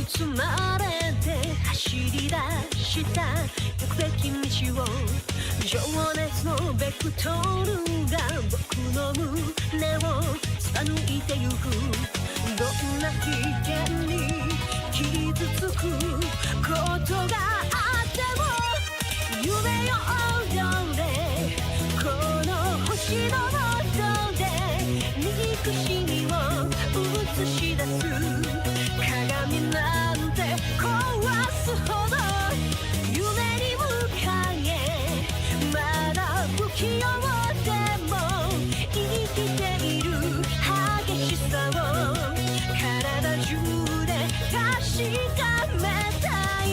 包まれて走り出した行くべき道を情熱のベクトルが僕の胸を貫いてゆくどんな危険に傷つくことがあっても夢よ踊れこの星の音で憎しみを映し出す鏡なんて壊すほど夢に向かえまだ不器用でも生きている激しさを体中で確かめたい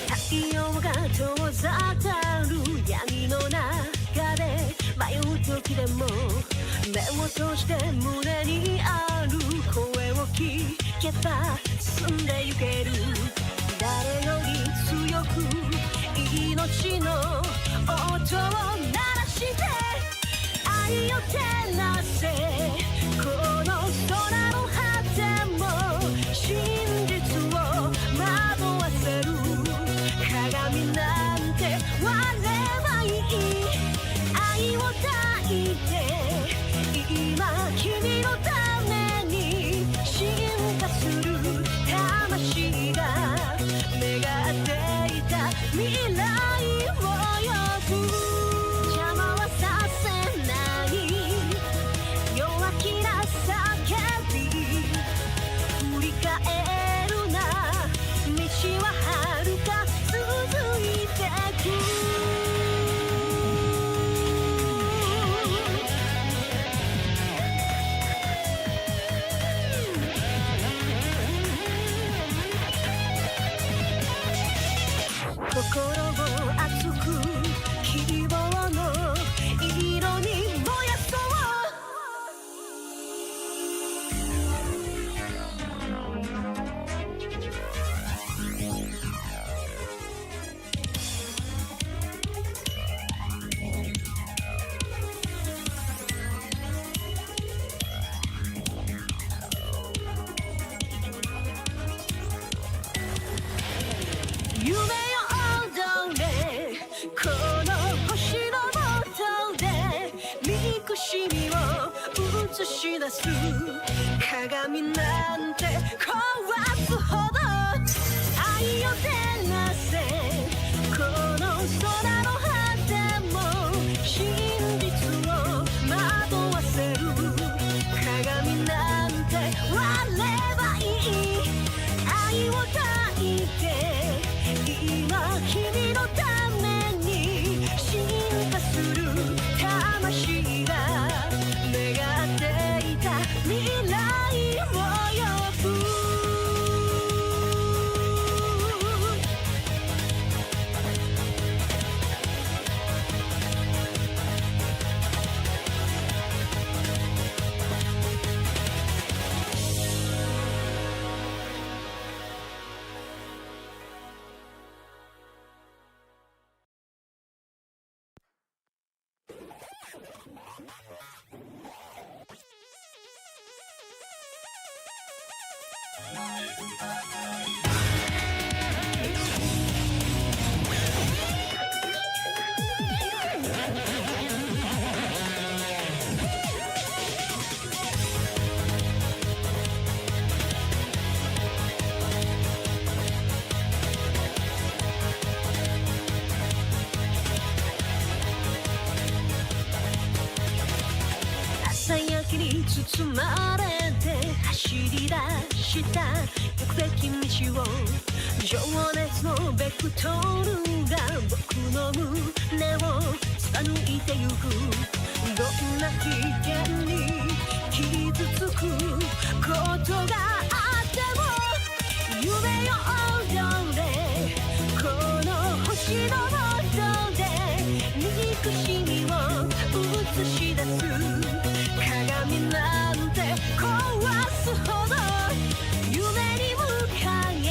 太陽が遠ざかる闇の中で迷う時でも目を閉じて胸にある声を聞けば進んでゆける誰より強く命の音を鳴らして愛を照らせこの空の果ても真実を惑わせる鏡なんて割ればいい愛を抱いて今君のために進化する魂が願っていた未来を呼ぶ邪魔はさせない弱気な叫び振り返るな道は遥か続いてく心を熱く希望の色に燃やそう夢よ踊れこの星の下で憎しみを映し出す鏡なんて壊すほど愛を照らせこの空の果ても真実を惑わせる鏡なんて割ればいい愛を抱いて今君のために進化する魂が願っていた未来を呼ぶ朝焼けに包まれて走り出した行くべき道を情熱のベクトルが僕の胸を貫いてゆくどんな危険に傷つくことがあっても夢よ踊れこの星の下で憎しみを映し出す鏡なんて壊すほど夢に向かえ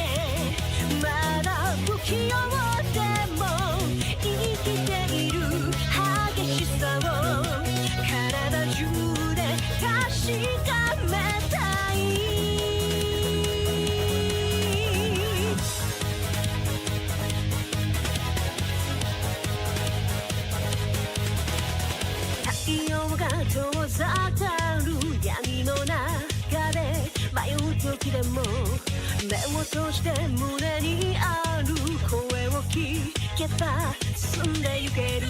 まだ不器用でも生きている時でも目を閉じて胸にある声を聞けば進んでゆける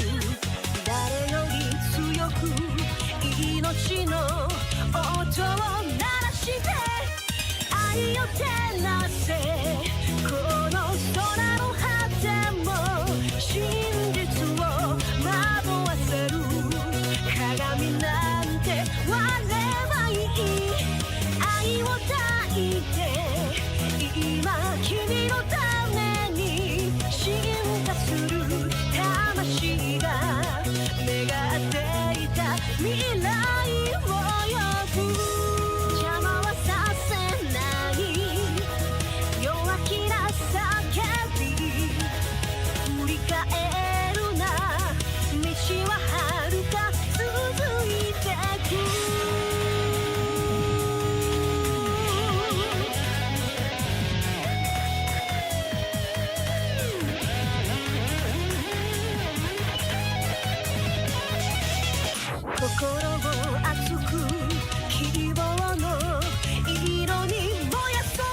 誰より強く命の音を鳴らして愛を照らせこの空の果ても真実を惑わせる鏡なんて割ればいい愛を抱いて今君のために進化する魂が願っていた未来を呼ぶ邪魔はさせない弱気な叫び振り返るな道は遥か続いてく心を熱く希望の色に燃やそう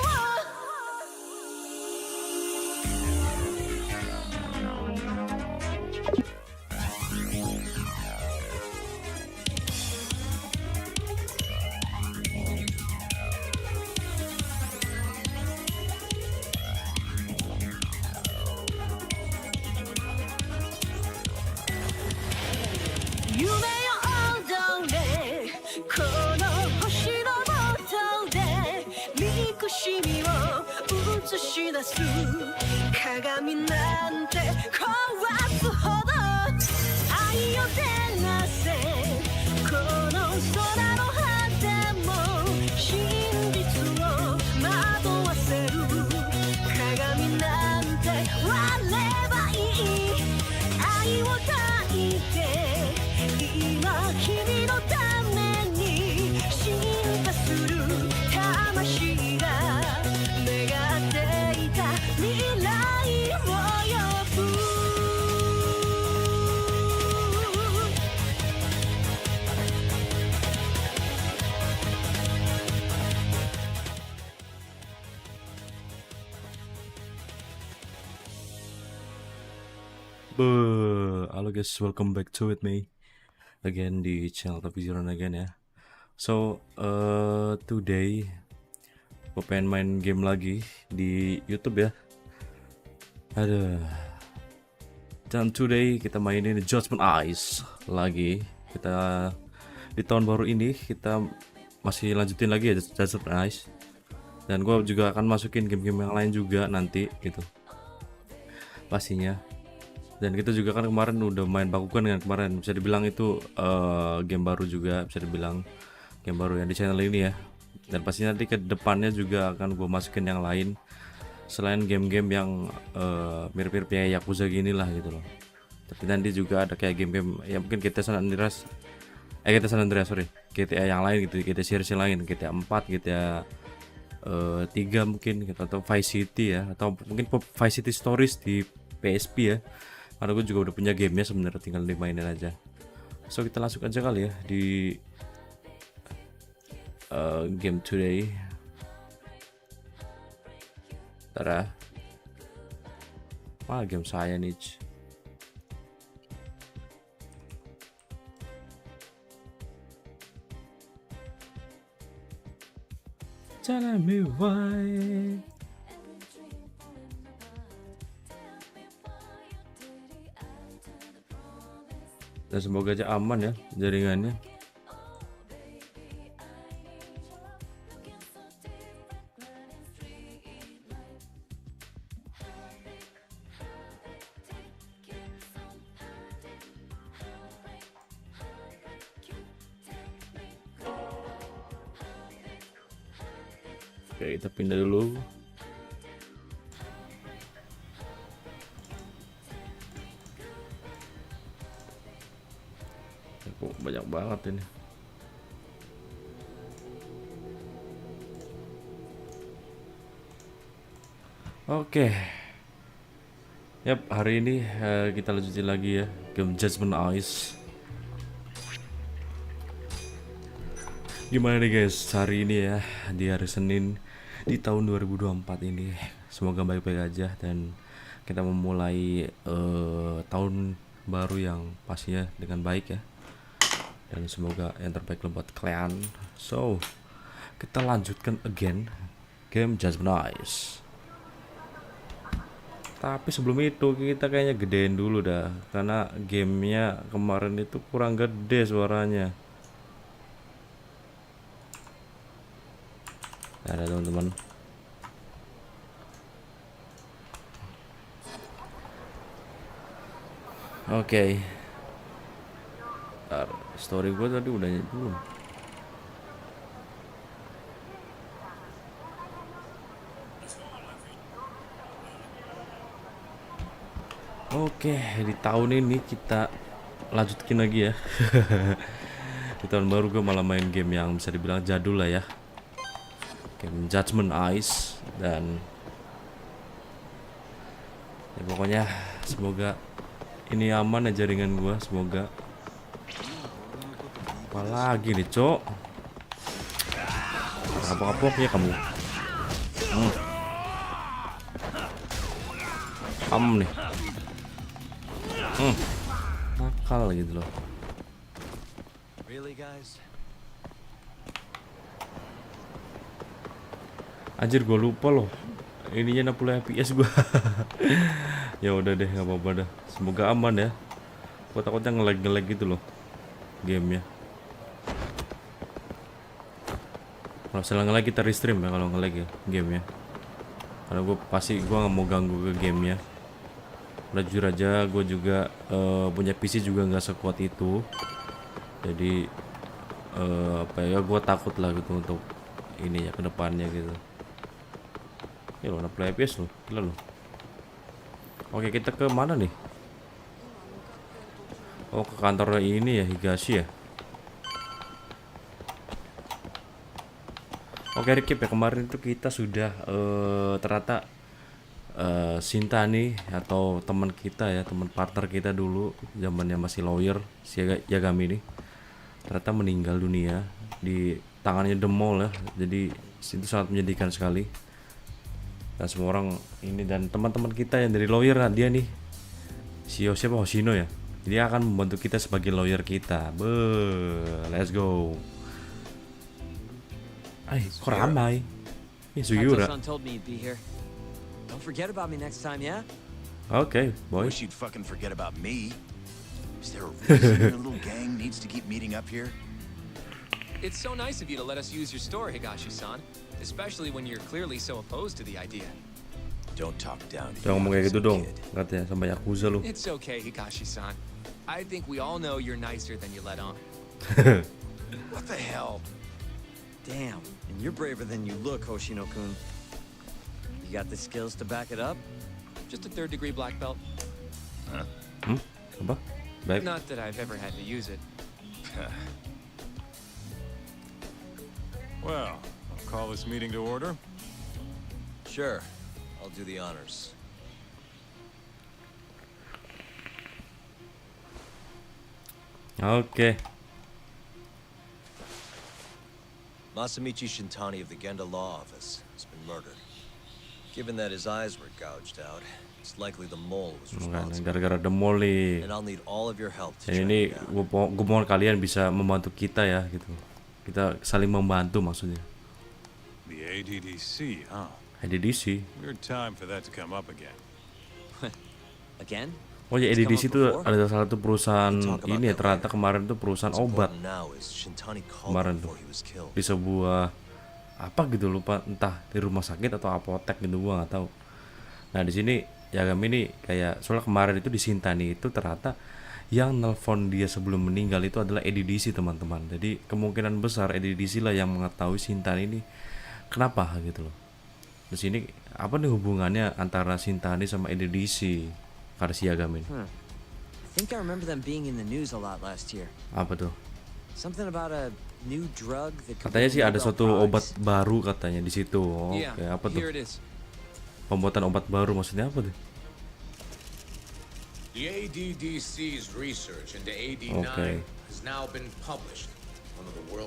夢よ踊れこの星の下で憎しみを映し出す鏡なんて壊すほど愛を照らせこの空の果ても真実を惑わせる鏡なんて割ればいい愛を抱いて今君のために進化する魂が願っていた未来を呼ぶHalo guys, welcome back to with me again di channel Tapi Ziron again ya. So today gue pengen main game lagi di YouTube ya. Aduh. Dan today kita mainin Judgment Eyes lagi. Kita di tahun baru ini kita masih lanjutin lagi ya Judgment Eyes. Dan gue juga akan masukin game-game yang lain juga nanti gitu. Pastinya. Dan kita juga kan kemarin udah main Bakugan dengan kemarin, bisa dibilang itu game baru juga, bisa dibilang game baru yang di channel ini ya. Dan pastinya nanti ke depannya juga akan gue masukin yang lain selain game-game yang mirip-mirip kayak Yakuza gini lah gitu loh. Tapi nanti juga ada kayak game-game ya mungkin GTA San Andreas GTA yang lain gitu, GTA series yang lain, GTA 4, GTA 3 mungkin gitu, atau Vice City ya, atau mungkin Vice City Stories di PSP ya. Karena gue juga udah punya gamenya sebenarnya, tinggal dimainin aja. So kita langsung aja kali ya di game today. Tara, mana game saya nih? Tell me why. Dan semoga aja aman ya jaringannya. Oke, kita pindah dulu. Kok banyak banget ini. Oke. Yap, hari ini kita lanjutin lagi ya game Judgment Eyes. Gimana nih guys, hari ini ya, di hari Senin di tahun 2024 ini. Semoga baik-baik aja dan kita memulai tahun baru yang pastinya dengan baik ya. Dan semoga yang terbaik buat kalian. So, kita lanjutkan again game Judgment Eyes. Tapi sebelum itu kita kayaknya gedein dulu dah, karena gamenya kemarin itu kurang gede suaranya. Ada teman-teman. Oke. Story gue tadi udah belum. Oke, di tahun ini kita lanjutin lagi ya. Di tahun baru gue malah main game yang bisa dibilang jadul lah ya. Game Judgment Eyes. Dan ya pokoknya semoga ini aman aja jaringan gue, semoga. Apalagi nih cok, apa-apanya kamu. Nih nakal gitu loh. Anjir gue lupa loh, ininya 60 fps gue. Ya udah deh, nggak apa-apa dah, semoga aman ya. Gue takutnya nge-lag gitu loh gamenya. Kalau salah nge-lag kita restream ya, kalau nge-lag ya gamenya, karena gue pasti gue nggak mau ganggu ke gamenya. Udah jujur aja, gue juga punya PC juga nggak sekuat itu, jadi apa ya, gue takut lah gitu untuk ini ya kedepannya gitu. Ya lo 60 fps lo, gila lo. Oke, kita ke mana nih? Oh, ke kantor ini ya, Higashi ya. Oke, recap ya, kemarin itu kita sudah ternyata Sinta nih, atau teman kita ya, teman partner kita dulu zamannya masih lawyer, si Yagami nih, ternyata meninggal dunia di tangannya The Mall ya. Jadi itu sangat menyedihkan sekali. Dan semua orang ini dan teman-teman kita yang dari lawyer kan, dia nih siapa, Hoshino ya, dia akan membantu kita sebagai lawyer kita. Let's go. Kok ramai? Ini Sugiura. Don't forget about me next time, yeah? Okay, boy. Wish you'd fucking forget about me. Is there a reason your little gang needs to keep meeting up here? It's so nice of you to let us use your store, Higashi-san. Especially when you're clearly so opposed to the idea. Don't talk down to Jangan ngomong kayak gitu dong, kid. katanya sama Yakuza lu. It's okay, Higashi-san. I think we all know you're nicer than you let on. What the hell? Damn, and you're braver than you look, Hoshino-kun. You got the skills to back it up? Just a 3rd-degree black belt. Apa? Baik. Not that I've ever had to use it. Well, I'll call this meeting to order. Sure, I'll do the honors. Oke. Masamichi Shintani of the Genda Law Office has been murdered. Given that his eyes were gouged out, it's likely the mole was responsible. Gara-gara The Mall nih. And I'll need all of your help to Dan track ini him down. gue mohon kalian bisa membantu kita ya gitu. Kita saling membantu maksudnya. The ADDC, huh? ADDC. Weird time for that to come up again. Again? Oh ya, It's come ADDC up itu before? ada salah satu perusahaan We'll talk about ini ya, that ternyata later. kemarin tuh perusahaan What's obat important now is Shintani called kemarin him tuh before he was killed. di sebuah apa gitu, lupa, entah di rumah sakit atau apotek gitu, gua nggak tahu. Nah di sini Yagami nih kayak, soalnya kemarin itu di Shintani itu ternyata yang nelpon dia sebelum meninggal itu adalah ADDC teman-teman. Jadi kemungkinan besar ADDC lah yang mengetahui Shintani ini kenapa gitu loh. Di sini apa nih hubungannya antara Shintani sama ADDC, kata si Yagami. I think I remember them being in the news a lot last year. Apa tuh? Something about a new drug that could Katanya be sih ada Nobel suatu Prize. obat baru katanya di situ. Oke, Yeah, apa tuh? here it is. Pembuatan obat baru maksudnya apa tuh? The ADDC's research into AD9 Okay. has now been published.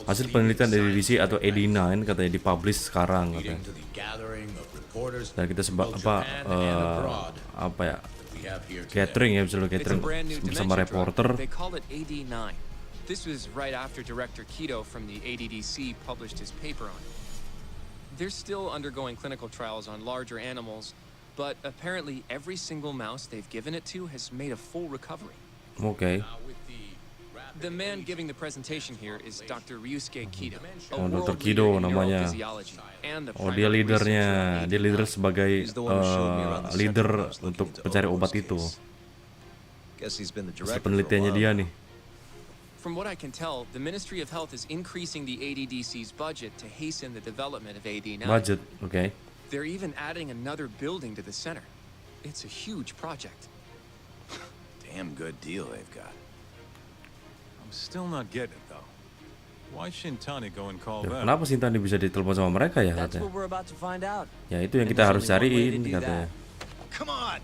Hasil penelitian dari DC atau AD9 katanya dipublish sekarang katanya. Dan kita apa ya? Catering ya, misalnya It's a catering brand new bersama dementia drug. reporter. They call it AD9. This was right after Director Keto from the ADDC published his paper on it. They're still undergoing clinical trials on larger animals, but apparently every single mouse they've given it to has made a full recovery. Oke. The man giving the presentation here is Dr. Ryusuke Keto, a Oh, world Dr. Keto leader in namanya. neurophysiology and the Oh, dia primary leadernya. researcher on Dia leader sebagai He's the one who showed me around the leader center when I was looking untuk into pencari Oko's obat itu. case. Guess he's been the Hasil director for a penelitiannya while dia now. nih. From what I can tell, the Ministry of Health is increasing the ADDC's budget to hasten the development of AD9. Budget, oke. They're even adding another building to the center. It's a huge project. Damn good deal they've got. I'm still not getting it, though. Why Shintani go and call Ya, them? kenapa Shintani bisa ditelepon sama mereka ya That's katanya? what we're about to find out. Ya itu yang And kita there's harus only one way to cariin do katanya. Come on!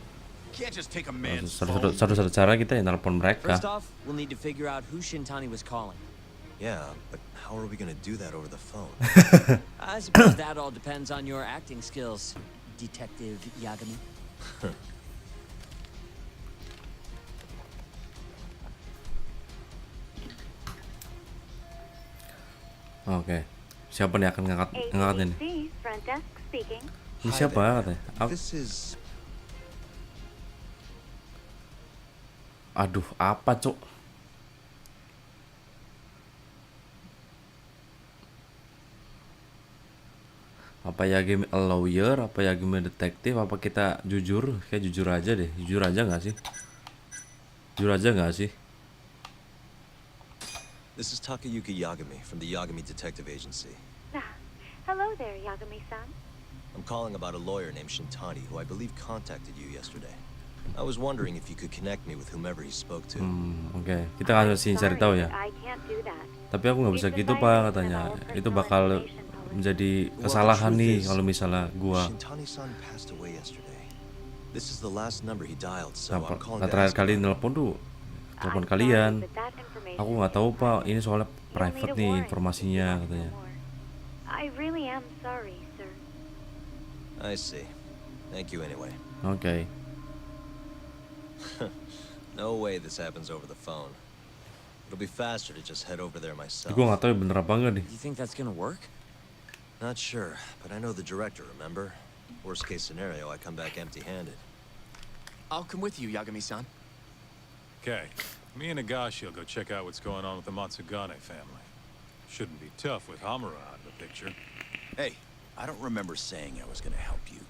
Can't just take a man's Satu-satu cara kita yang telepon mereka. First off, we'll need to figure out who Shintani was calling. Yeah, but how are we gonna do that over the phone? I suppose that all depends on your acting skills, Detective Yagami. Oke. Siapa nih akan ngangkat ini? ADDC, front desk speaking. Ini Hi siapa there. katanya? This is... Aduh, apa cok? Apa Yagami a lawyer? Apa Yagami detektif? Apa kita jujur? Kayak jujur aja deh. Jujur aja nggak sih? Jujur aja nggak sih? This is Takayuki Yagami from the Yagami Detective Agency. Hello there, Yagami-san. I'm calling about a lawyer named Shintani who I believe contacted you yesterday. I was wondering if you could connect me with whomever he spoke to. Oke. Kita kan masih cari tahu ya. I can't do that. Tapi aku nggak bisa gitu pak katanya. Itu bakal menjadi kesalahan nih kalau misalnya gua. Shintani-san passed away yesterday. This is the last number he dialed, so I'm calling to Terakhir ask kali about it. nelpon tuh telepon I'm kalian. sorry, but that information Aku nggak tahu pak. Ini soalnya You'll need private a nih warrant informasinya if you want to katanya. know more. I really am sorry, sir. I see. Thank you anyway. Oke. No way this happens over the phone. It'll be faster to just head over there myself. Gue nggak tahu ya bener apa enggak nih. You think that's gonna work? Not sure, but I know the director, remember? Worst case scenario, I come back empty-handed. I'll come with you, Yagami-san. Okay. Me and Nagashi will go check out what's going on with the Matsugane family. Shouldn't be tough with Hamura out of the picture. Hey, I don't remember saying I was gonna help you.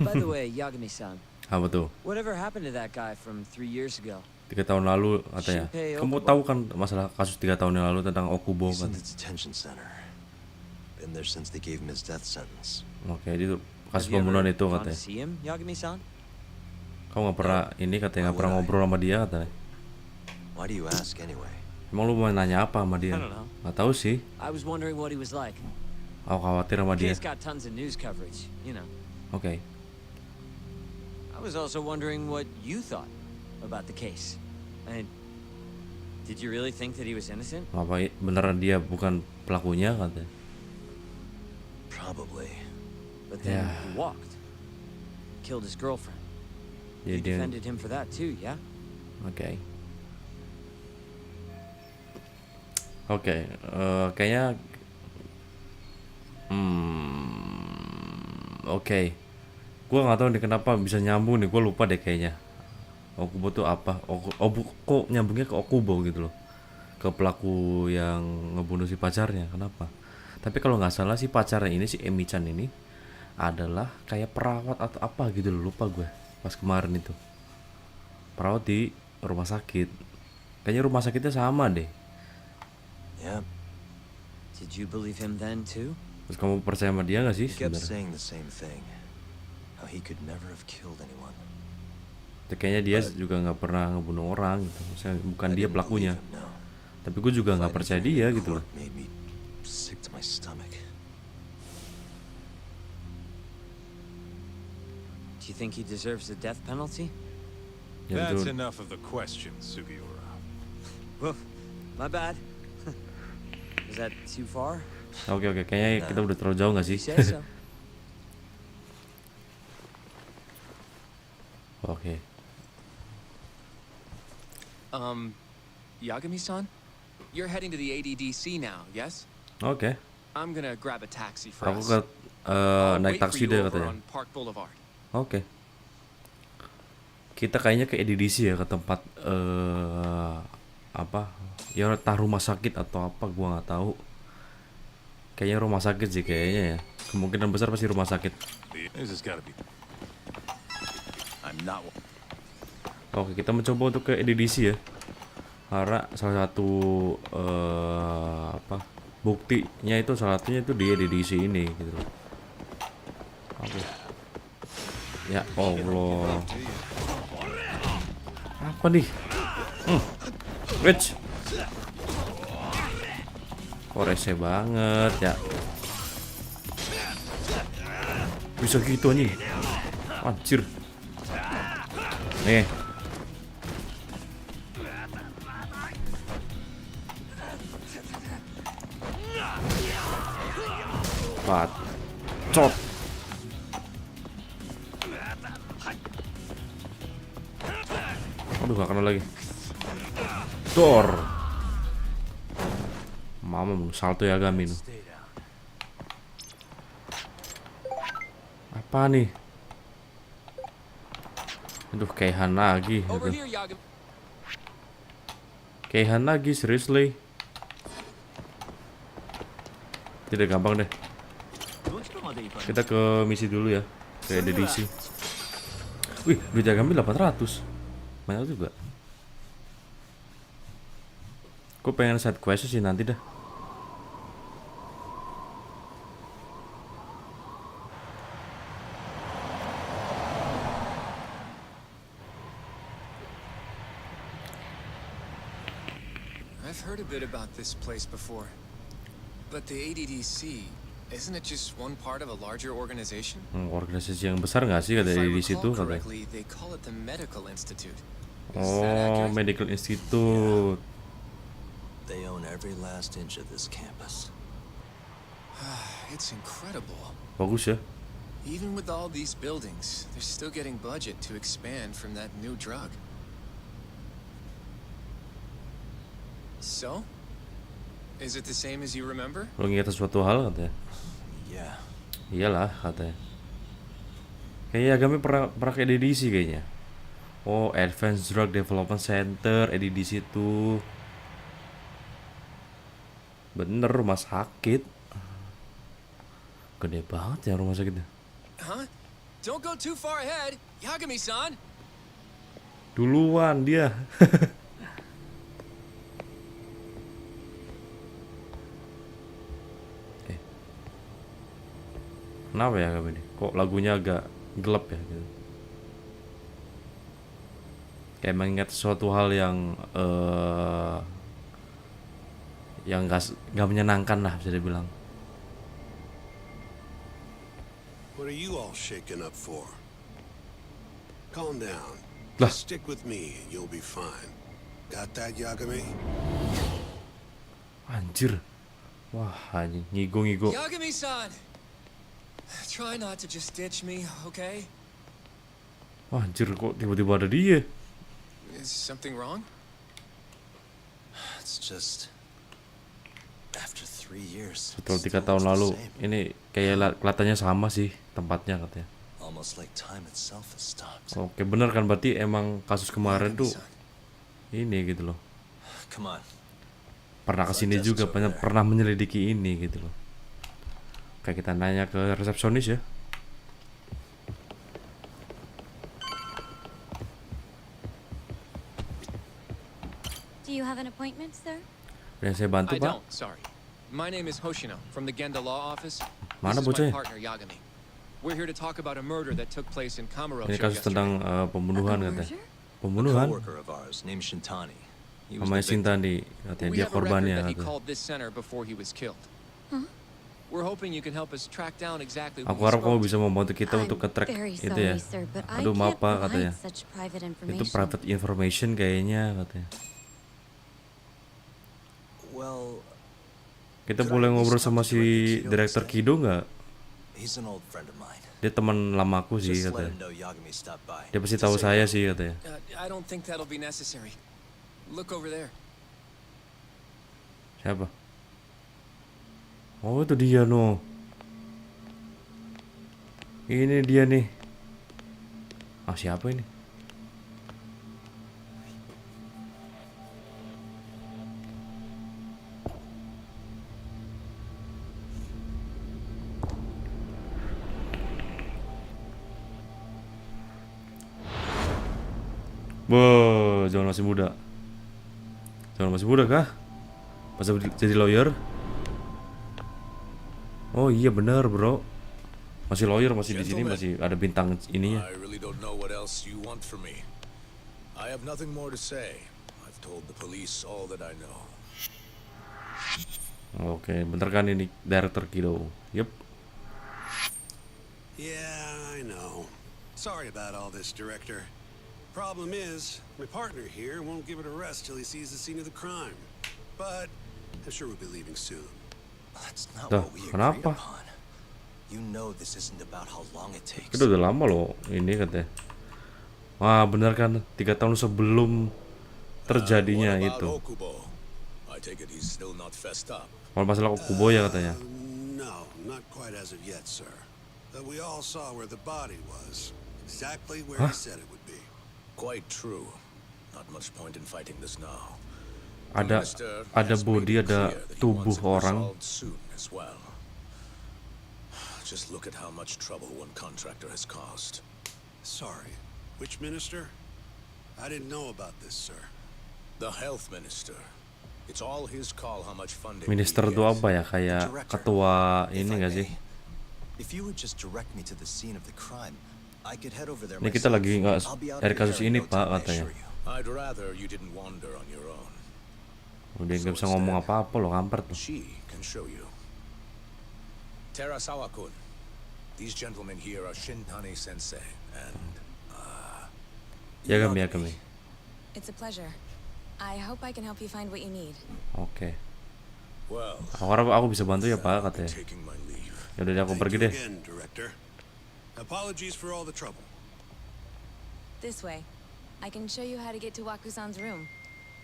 By the way, Yagami-san, Apa tuh? whatever happened to that guy from 3 years ago? 3 tahun lalu katanya. Kamu tahu kan masalah kasus 3 tahun yang lalu tentang Okubo He's in kan? the detention center. Been there since they gave him his death sentence. Oke, itu kasus Have you pembunuhan ever itu gone to katanya. see him, Yagami-san? Kamu nggak pernah ini katanya nggak pernah ngobrol sama dia katanya. Why do you ask anyway? Emang lu mau nanya apa sama dia? I don't know. Nggak tahu sih. I was wondering what he was like. Aku khawatir sama dia. Case got tons of news coverage, you know. Oke. I was also wondering what you thought about the case. And did you really think that he was innocent? Apa beneran dia bukan pelakunya katanya? Probably. But then Yeah. he walked, killed his girlfriend. Jadi You dia. defended him for that too, yeah? Oke. Oke, kayaknya oke. Gua nggak tahu nih kenapa bisa nyambung nih, gue lupa deh kayaknya. Okubo tuh apa? Kok nyambungnya ke Okubo gitu loh. Ke pelaku yang ngebunuh si pacarnya, kenapa? Tapi kalau nggak salah si pacarnya ini, si Emi-chan ini adalah kayak perawat atau apa gitu loh, lupa gue pas kemarin itu. Perawat di rumah sakit. Kayaknya rumah sakitnya sama deh. Yeah. Did you believe him then too? Terus kamu percaya sama dia nggak sih He kept sebenarnya? saying the same thing. How he could never have killed anyone. Kayaknya dia juga nggak pernah ngebunuh orang gitu. Maksudnya bukan I dia didn't pelakunya. believe him, no. Tapi gue juga nggak Fighting percaya for him dia in gitu loh. court made me sick to my stomach. Do you think he deserves the death penalty? Ya That's betul. enough of the questions, Sugiura. Woof, my bad. Is that too far? Oke, kayaknya kita udah terlalu jauh nggak sih? You say so. Oke. Yagami-san? You're heading to the ADDC now, yes? Oke. I'm gonna grab a taxi for Aku us. ke I'll naik wait for taksi you deh over katanya. on Park Boulevard. Oke. Kita kayaknya ke EDDC ya, ke tempat apa? Ya entah rumah sakit atau apa, gua nggak tahu. Kayaknya rumah sakit sih kayaknya ya. Kemungkinan besar pasti rumah sakit. This has gotta be. I'm not. Oke, kita mencoba untuk ke EDDC ya. Karena salah satu apa? Buktinya itu salah satunya itu di EDDC ini gitu loh. Oke. Ya Allah. Apa nih? Rich. Kok rese banget ya. Bisa gitu anjing. Anjir. Nih. Bacot. Aduh, gak kena lagi. Dor. Mama mau salto Yagami nih. Apa nih? Aduh, Keihan lagi. Over here, Yagami. Keihan lagi, seriously. Tidak gampang deh. Kita ke misi dulu ya. Ke EDDC. Wih, duit Yagami 800. Banyak juga. Gue pengen side quest sih nanti dah. I've heard a bit about this place before. But the ADDC, isn't it just one part of a larger organization? Organisasi yang besar nggak sih kata If I di situ recall katanya. correctly, they call it the Medical Institute. Is that Oh, accurate? Medical Institute. They own every last inch of this campus. It's incredible. Bagus ya. Even with all these buildings, they're still getting budget to expand from that new drug. So? Is it the same as you remember? Lo ingat sesuatu hal katanya. Yeah. Iyalah katanya. Kayaknya Yagami pernah ke EDDC kayaknya. Oh, Advanced Drug Development Center, EDDC itu. Bener, rumah sakit. Gede banget ya rumah sakitnya. Huh? Don't go too far ahead, Yagami-san! Duluan dia. Oke. Kenapa ya Yagami ini? Kok lagunya agak gelap ya gitu. Kayak mengingat suatu hal yang nggak menyenangkan lah bisa dibilang. What are you all shaken up for? Calm down. Lah. Just stick with me and you'll be fine. Got that, Yagami? Anjir. Wah, anjing ngigo. Yagami-san! Try not to just ditch me, okay? Wah, anjir kok tiba-tiba ada dia. Is something wrong? It's just after 3 years. Setelah 3 still tahun looks the lalu, same. ini kayak kelihatannya sama sih tempatnya katanya. Almost like time itself has stopped. Oke, bener kan berarti emang kasus kemarin tuh Yagami-san. ini gitu loh. Come on. Pernah kesini juga, pernah menyelidiki ini gitu loh. Kayak kita nanya ke resepsionis ya. Do you have an appointment, sir? Yang saya bantu, I Pak. don't, sorry. My name is Hoshino from the Genda Law Office. Mana This is bocahnya? my partner, Yagami. We're here to talk about a murder that took place in Kamurocho Ini kasus yesterday. tentang pembunuhan A katanya. murder? A Pembunuhan. coworker of ours named Shintani. He was Namanya the victim. Shintani katanya We dia have a record korbannya that he katanya. called this center before he was killed. We're hoping you can help us track down exactly who Aku he harap kamu spoke bisa to. membantu kita I'm untuk nge-track very itu sorry, ya. sir, but I Aduh, maaf can't Pak provide katanya. such private Itu information. private information kayaknya katanya. Well, Kita boleh ngobrol sama si Director Kido nggak? He's an old friend of mine. Dia teman lamaku sih Just let katanya. him know Yagami stopped by. Dia pasti tahu saya sih katanya. I don't think that'll be necessary. Look over there. Siapa? Oh itu dia no. Ini dia nih. Ah siapa ini? Wah, jangan masih muda. Jangan masih muda kah? Masa jadi lawyer? Oh iya benar bro. Masih lawyer, masih di sini, masih ada bintang ininya. I really don't know what else you want from me. I have nothing more to say. I've told the police all that I know. Oke, bentar kan ini Director Kido. Yup. Yeah, I know. Sorry about all this, Director. Problem is, my partner here won't give it a rest till he sees the scene of the crime. But I'm sure we'll be leaving soon. That's not Dah, what we agreed kenapa? upon. You know this isn't about how long it takes. Itu udah lama loh ini katanya. Wah benar kan 3 tahun sebelum terjadinya What about itu. Okubo? I take it he's still not fessed up. Kalau masalah Okubo ya katanya. No, not quite as of yet, sir. But we all saw where the body was. Exactly where he said it would be. Quite true. Not much point in fighting this now. Ada body, ada tubuh orang. Soon as well. Just look at how much trouble one contractor has caused. Sorry. Which minister? I didn't know about this, sir. The health minister. It's all his call how much funding. Minister itu apa ya? Kayak ketua ini nggak sih? If you would just direct me to the scene of the crime, I could head over there. Ini kita lagi nggak dari kasus ini pak katanya. I'd rather you didn't wander on your own. Udah nggak bisa ngomong apa-apa loh, kampret tuh. She can show you. Terasawa-kun. These gentlemen here are Shintani Sensei and Yagami. It's a pleasure. I hope I can help you find what you need. Oke. well, Aku harap aku bisa bantu ya pak katanya. taking my leave. Ya udah aku Thank pergi you deh. again, Director. Apologies for all the trouble. This way. I can show you how to get to Wakusan's room.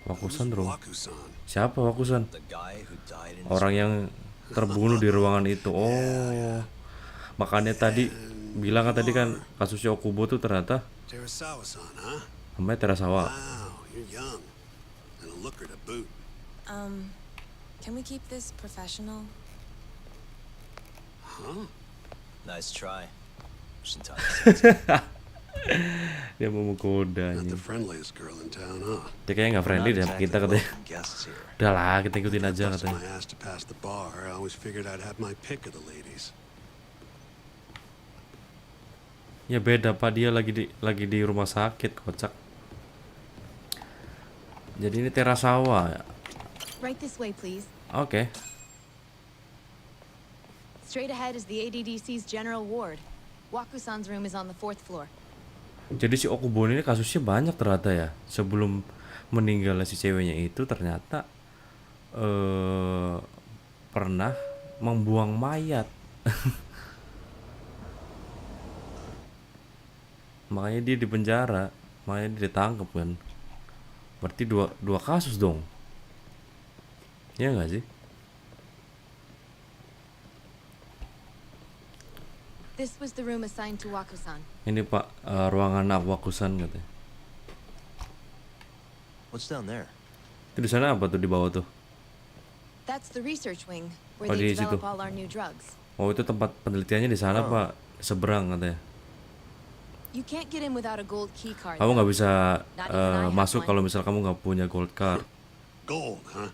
Wakusan bro. Waku-san. Siapa Wakusan? The guy who died in Orang yang terbunuh di ruangan itu. Oh. Makanya tadi bilang kan tadi kan kasusnya Okubo tuh ternyata Terasawa-san, huh? namanya Terasawa. Wow, you're young. And a looker to boot. Can we keep this professional? Huh? Nice try. Shintani. Dia mau menggoda Not anjing. the friendliest girl in town, huh? Dia kayaknya nggak friendly deh sama kita katanya. Guests here. Udah lah kita ikutin aja Bust katanya. my ass to pass the bar. I always figured I'd have my pick of the ladies. Ya beda pak, dia lagi di rumah sakit kocak. Jadi ini Terasawa. Right this way, please. Oke. Straight ahead is the ADDC's general ward. Wakusan's room is on the 4th floor. Jadi si Okubo ini kasusnya banyak ternyata ya. Sebelum meninggal si ceweknya itu ternyata pernah membuang mayat. Makanya dia di penjara, makanya dia ditangkap kan. Berarti dua kasus dong. Iya nggak sih? This was the room assigned to Wakusan. Ini pak ruangan Wakusan katanya. What's down there? Itu di sana apa tuh di bawah tuh? That's the research wing, where Oh, they di develop situ. all our new drugs. Oh itu tempat penelitiannya di sana pak, seberang katanya. You can't get in without a gold key card. Kamu nggak bisa Not even I have masuk one. kalau misal kamu nggak punya gold card. Gold, huh?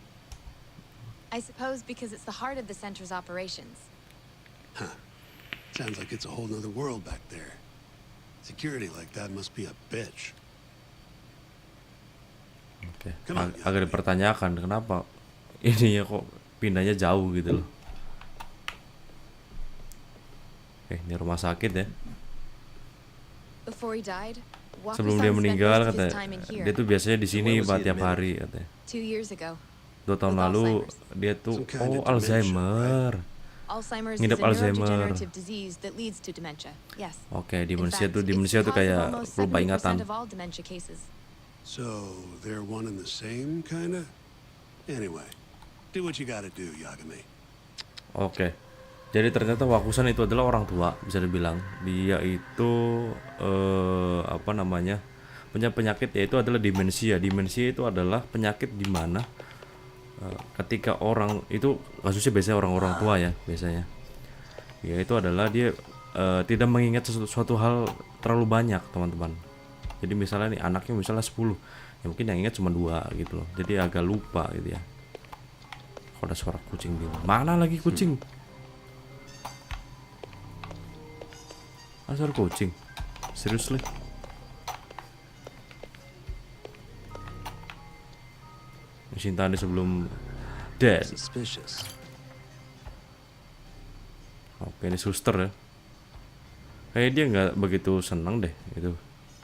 I suppose because it's the heart of the center's operations. Sounds like it's a whole nother world back there. Security like that must be a bitch. Oke. Come on, Agak dipertanyakan kenapa ininya kok pindahnya jauh gitu loh. Oke, ini rumah sakit ya. Before he died, Sebelum dia Wakusan spent meninggal most of his katanya, time in here. dia tuh biasanya di sini When was pak he tiap admitted? hari katanya. 2 years ago. 2 tahun With lalu Alzheimer's. dia tuh Some kind of dementia, Alzheimer. Alzheimer's is Ngidap a Alzheimer. neurodegenerative disease that leads to dementia. Yes. Oke, In demensia fact, tuh it's demensia the tuh cause of kayak almost lupa 70% ingatan. of all dementia cases. So, they're one and the same, kinda? Anyway, do what you gotta do, Yagami. Oke. Jadi ternyata Wakusan itu adalah orang tua, bisa dibilang. Dia itu apa namanya? Punya penyakit yaitu adalah demensia. Demensia itu adalah penyakit di mana ketika orang itu kasusnya biasanya orang-orang tua ya, biasanya. Yaitu adalah dia tidak mengingat suatu hal terlalu banyak, teman-teman. Jadi misalnya nih anaknya misalnya 10, ya mungkin yang ingat cuma 2 gitu loh. Jadi agak lupa gitu ya. Kok ada suara kucing di mana lagi kucing? Ada suara kucing. Seriously? Mesin tadi sebelum dead. Suspicious. Oke, ini suster ya. Kayak dia nggak begitu senang deh itu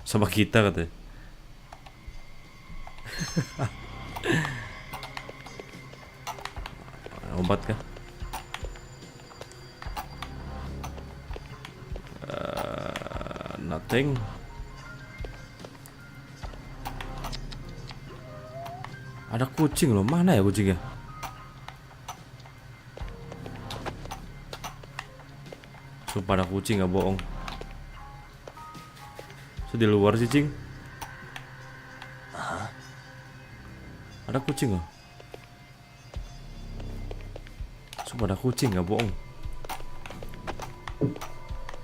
sama kita katanya. Obat kah? Nothing. Ada kucing loh, mana ya kucingnya? Sumpah ada kucing, nggak bohong. So di luar sih, cing. Ada kucing loh. Sumpah ada kucing, nggak bohong.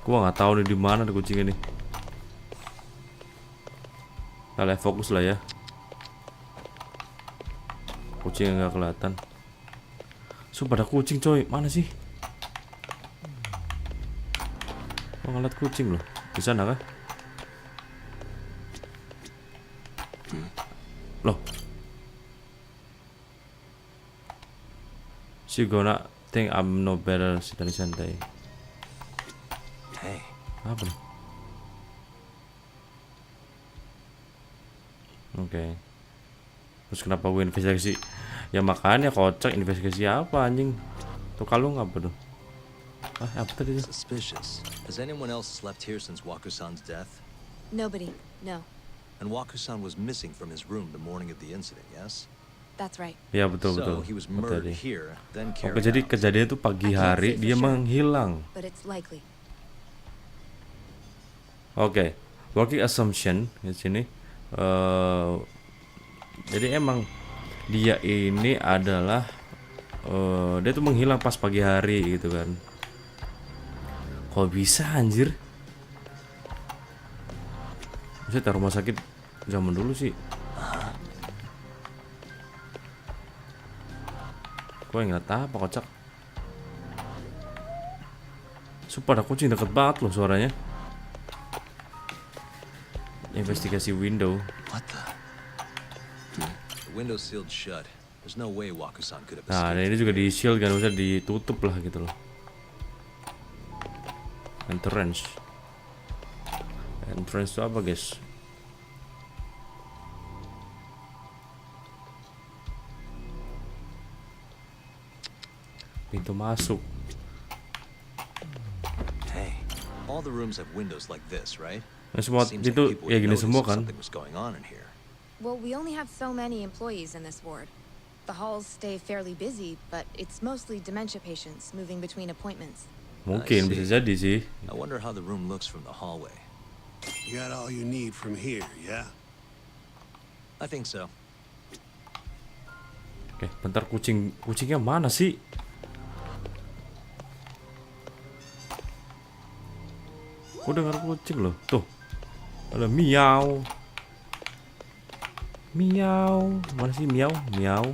Gua nggak tahu nih di mana ada kucing ini. Kita lihat fokus lah ya. Kucing nggak kelihatan. Sumpah ada kucing coy, mana sih? Gua ngeliat kucing loh. Di sana kah? Loh. She gonna think I'm no better than santai. Hey, Apa nih? Oke. Terus kenapa gue investigasi? Ya makanya kocak, investigasi apa anjing? Tuh kalung apa tuh? Apa tadi tuh? suspicious. Has anyone else slept here since Waku-san's death? Nobody. No. And Waku-san was missing from his room the morning of the incident, yes? That's right. Ya betul So betul. he was Betul murdered tadi. here, then Oke, carried jadi out. kejadian itu pagi hari dia menghilang. But it's likely. Oke, working assumption di sini. Jadi emang dia ini adalah dia tuh menghilang pas pagi hari gitu kan. Kok bisa anjir? Bisa taruh rumah sakit zaman dulu sih. Gue ngeliat apa kocak. Sumpah ada kucing deket banget loh suaranya. Investigasi window. What the? The window sealed shut. There's no way Waku-san could have Nah, dan escaped. ini juga di shield kan, bisa ditutup lah gitu loh. Entrance. Entrance itu apa guys? Pintu masuk. Hey, all the rooms have windows like this, right? Nah, semua Seems like itu people ya would gini notice semua if kan. something was going on in here. Well, we only have so many employees in this ward. The halls stay fairly busy, but it's mostly dementia patients moving between appointments. Mungkin I bisa see. jadi sih. I wonder how the room looks from the hallway. You got all you need from here, yeah? I think so. Oke, bentar kucingnya mana sih? Gue dengar kucing loh, tuh. Ada miau. Miau, mana sih miau? Miau.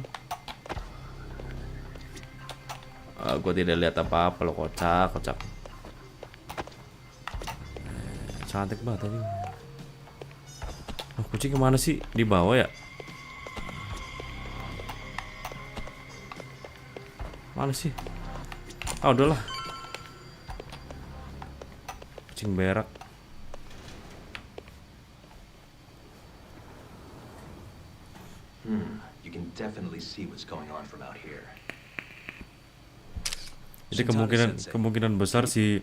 Gue tidak lihat apa-apa loh, kocak. Cantik banget tadi. Kucing kemana sih? Di bawah ya? Mana sih? Udahlah. Kucing berak. You You can definitely see what's going on from out here. Jadi kemungkinan besar si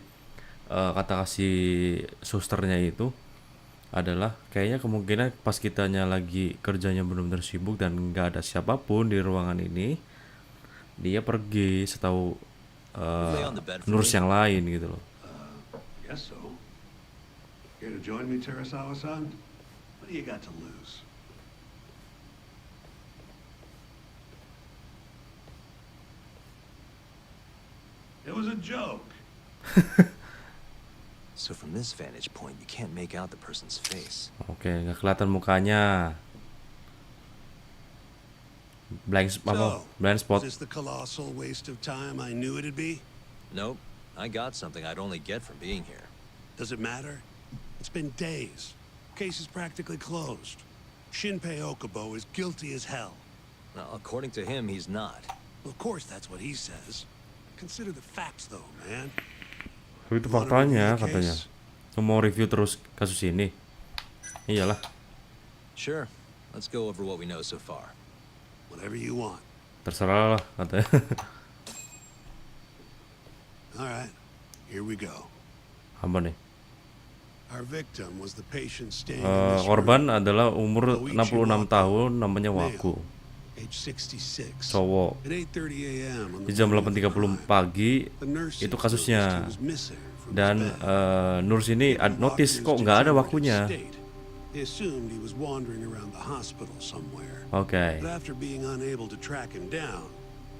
kata si susternya itu adalah kayaknya kemungkinan pas kitanya lagi kerjanya benar-benar sibuk dan nggak ada siapapun di ruangan ini, dia pergi setahu nurse yang lain gitu loh. Guess so. Here to join me, Terasawa-san? What do you got to lose? It was a joke. So from this vantage point, you can't make out the person's face. Oke, nggak kelihatan mukanya. Blind spot. Is this the colossal waste of time I knew it'd be? Nope. I got something I'd only get from being here. Does it matter? It's been days. Case is practically closed. Shinpei Okubo is guilty as hell. Well, according to him, he's not. Well, of course, that's what he says. Consider the facts, though, man. Itu faktanya katanya. Mau review terus kasus ini. Iyalah. Sure. Let's go over what we know so far. Whatever you want. Terserah lah katanya. All right. Here we go. Apa nih? Our victim was the patient staying in this korban room. adalah umur 66 tahun, namanya Waku. Age 66. Cowok. At 8:30 a.m. on Di the jam morning of the 8.30 crime, pagi the nurses itu noticed kasusnya. he was missing from his Dan bed. nurse ini notice kok nggak ada Wakunya. They assumed he was wandering around the hospital somewhere. Oke. But after being unable to track him down,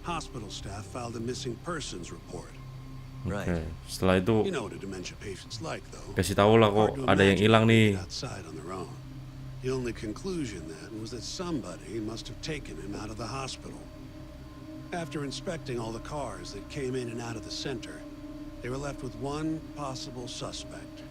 hospital staff filed a missing persons report. Oke. Setelah itu You know what a dementia patient's like, though. kasih tahu lah kok Hard to ada yang imagine hilang being nih. outside on their own. The only conclusion then was that somebody must have taken him out of the hospital. After inspecting all the cars that came in and out of the center, they were left with one possible suspect.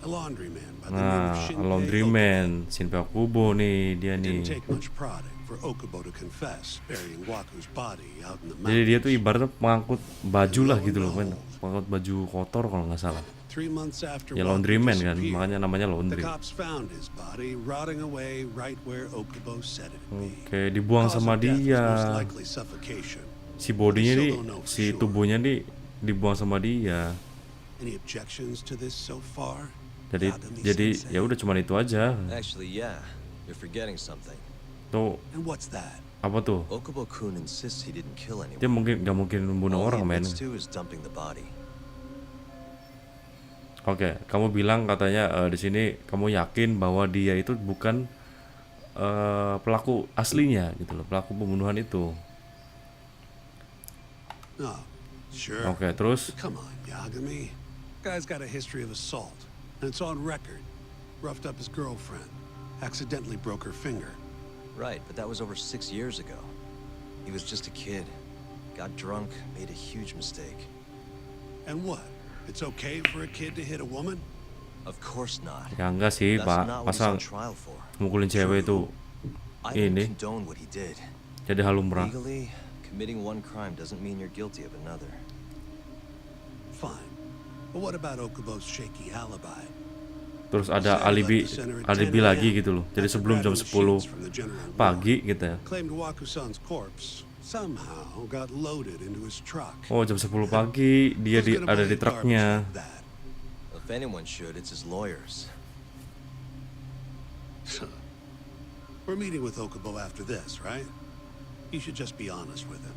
A laundryman by the name of Nah, Shinpei laundryman, Shinpei Okubo nih dia Okubo. Didn't nih. take much prodding for Okubo to confess burying Waku's body out in the Jadi dia tuh mountains. ibaratnya pengangkut baju lah gitu loh, men. Pengangkut baju kotor kalau nggak salah. 3 months after Ya Waku laundryman kan, disappeared, makanya namanya the laundry. cops found his body rotting away right where Okubo said it'd be. Oke, dibuang Cause sama of death was dia. most likely suffocation. Si bodinya They nih, still don't know for si sure. tubuhnya nih dibuang sama dia. Any objections to this so far? Jadi Yagami-sensei? ya udah cuman itu aja. Actually, yeah. You're forgetting something. Tuh And what's that? apa tuh? Okubo-kun insists he didn't kill anyone. Dia nggak mungkin membunuh All he orang, men. admits to is dumping the body. Oke, kamu bilang katanya di sini kamu yakin bahwa dia itu bukan pelaku aslinya gitu loh, pelaku pembunuhan itu. Oh, sure. Oke, terus Come on, Yagami. Guy's got a history of assault, and it's on record. Roughed up his girlfriend, accidentally broke her finger. Right, but that was over 6 years ago. He was just a kid. Got drunk, made a huge mistake. And what? It's okay for a kid to hit a woman? Of course not. ya enggak sih, That's Pak. not what he's Masa on trial for. mukulin cewek itu I don't ini condone what he did. jadi hal lumrah. Legally, committing one crime doesn't mean you're guilty of another. Fine. But what about Okubo's shaky alibi? Terus ada alibi lagi gitu loh. Jadi sebelum jam 10 pagi gitu ya. Claimed Waku-san's corpse somehow got loaded into his truck. Oh, jam 10 pagi dia Who's gonna ada buy di a truknya. garbage like that? If anyone should, it's his lawyers. We're meeting with Okubo after this, right? You should just be honest with him.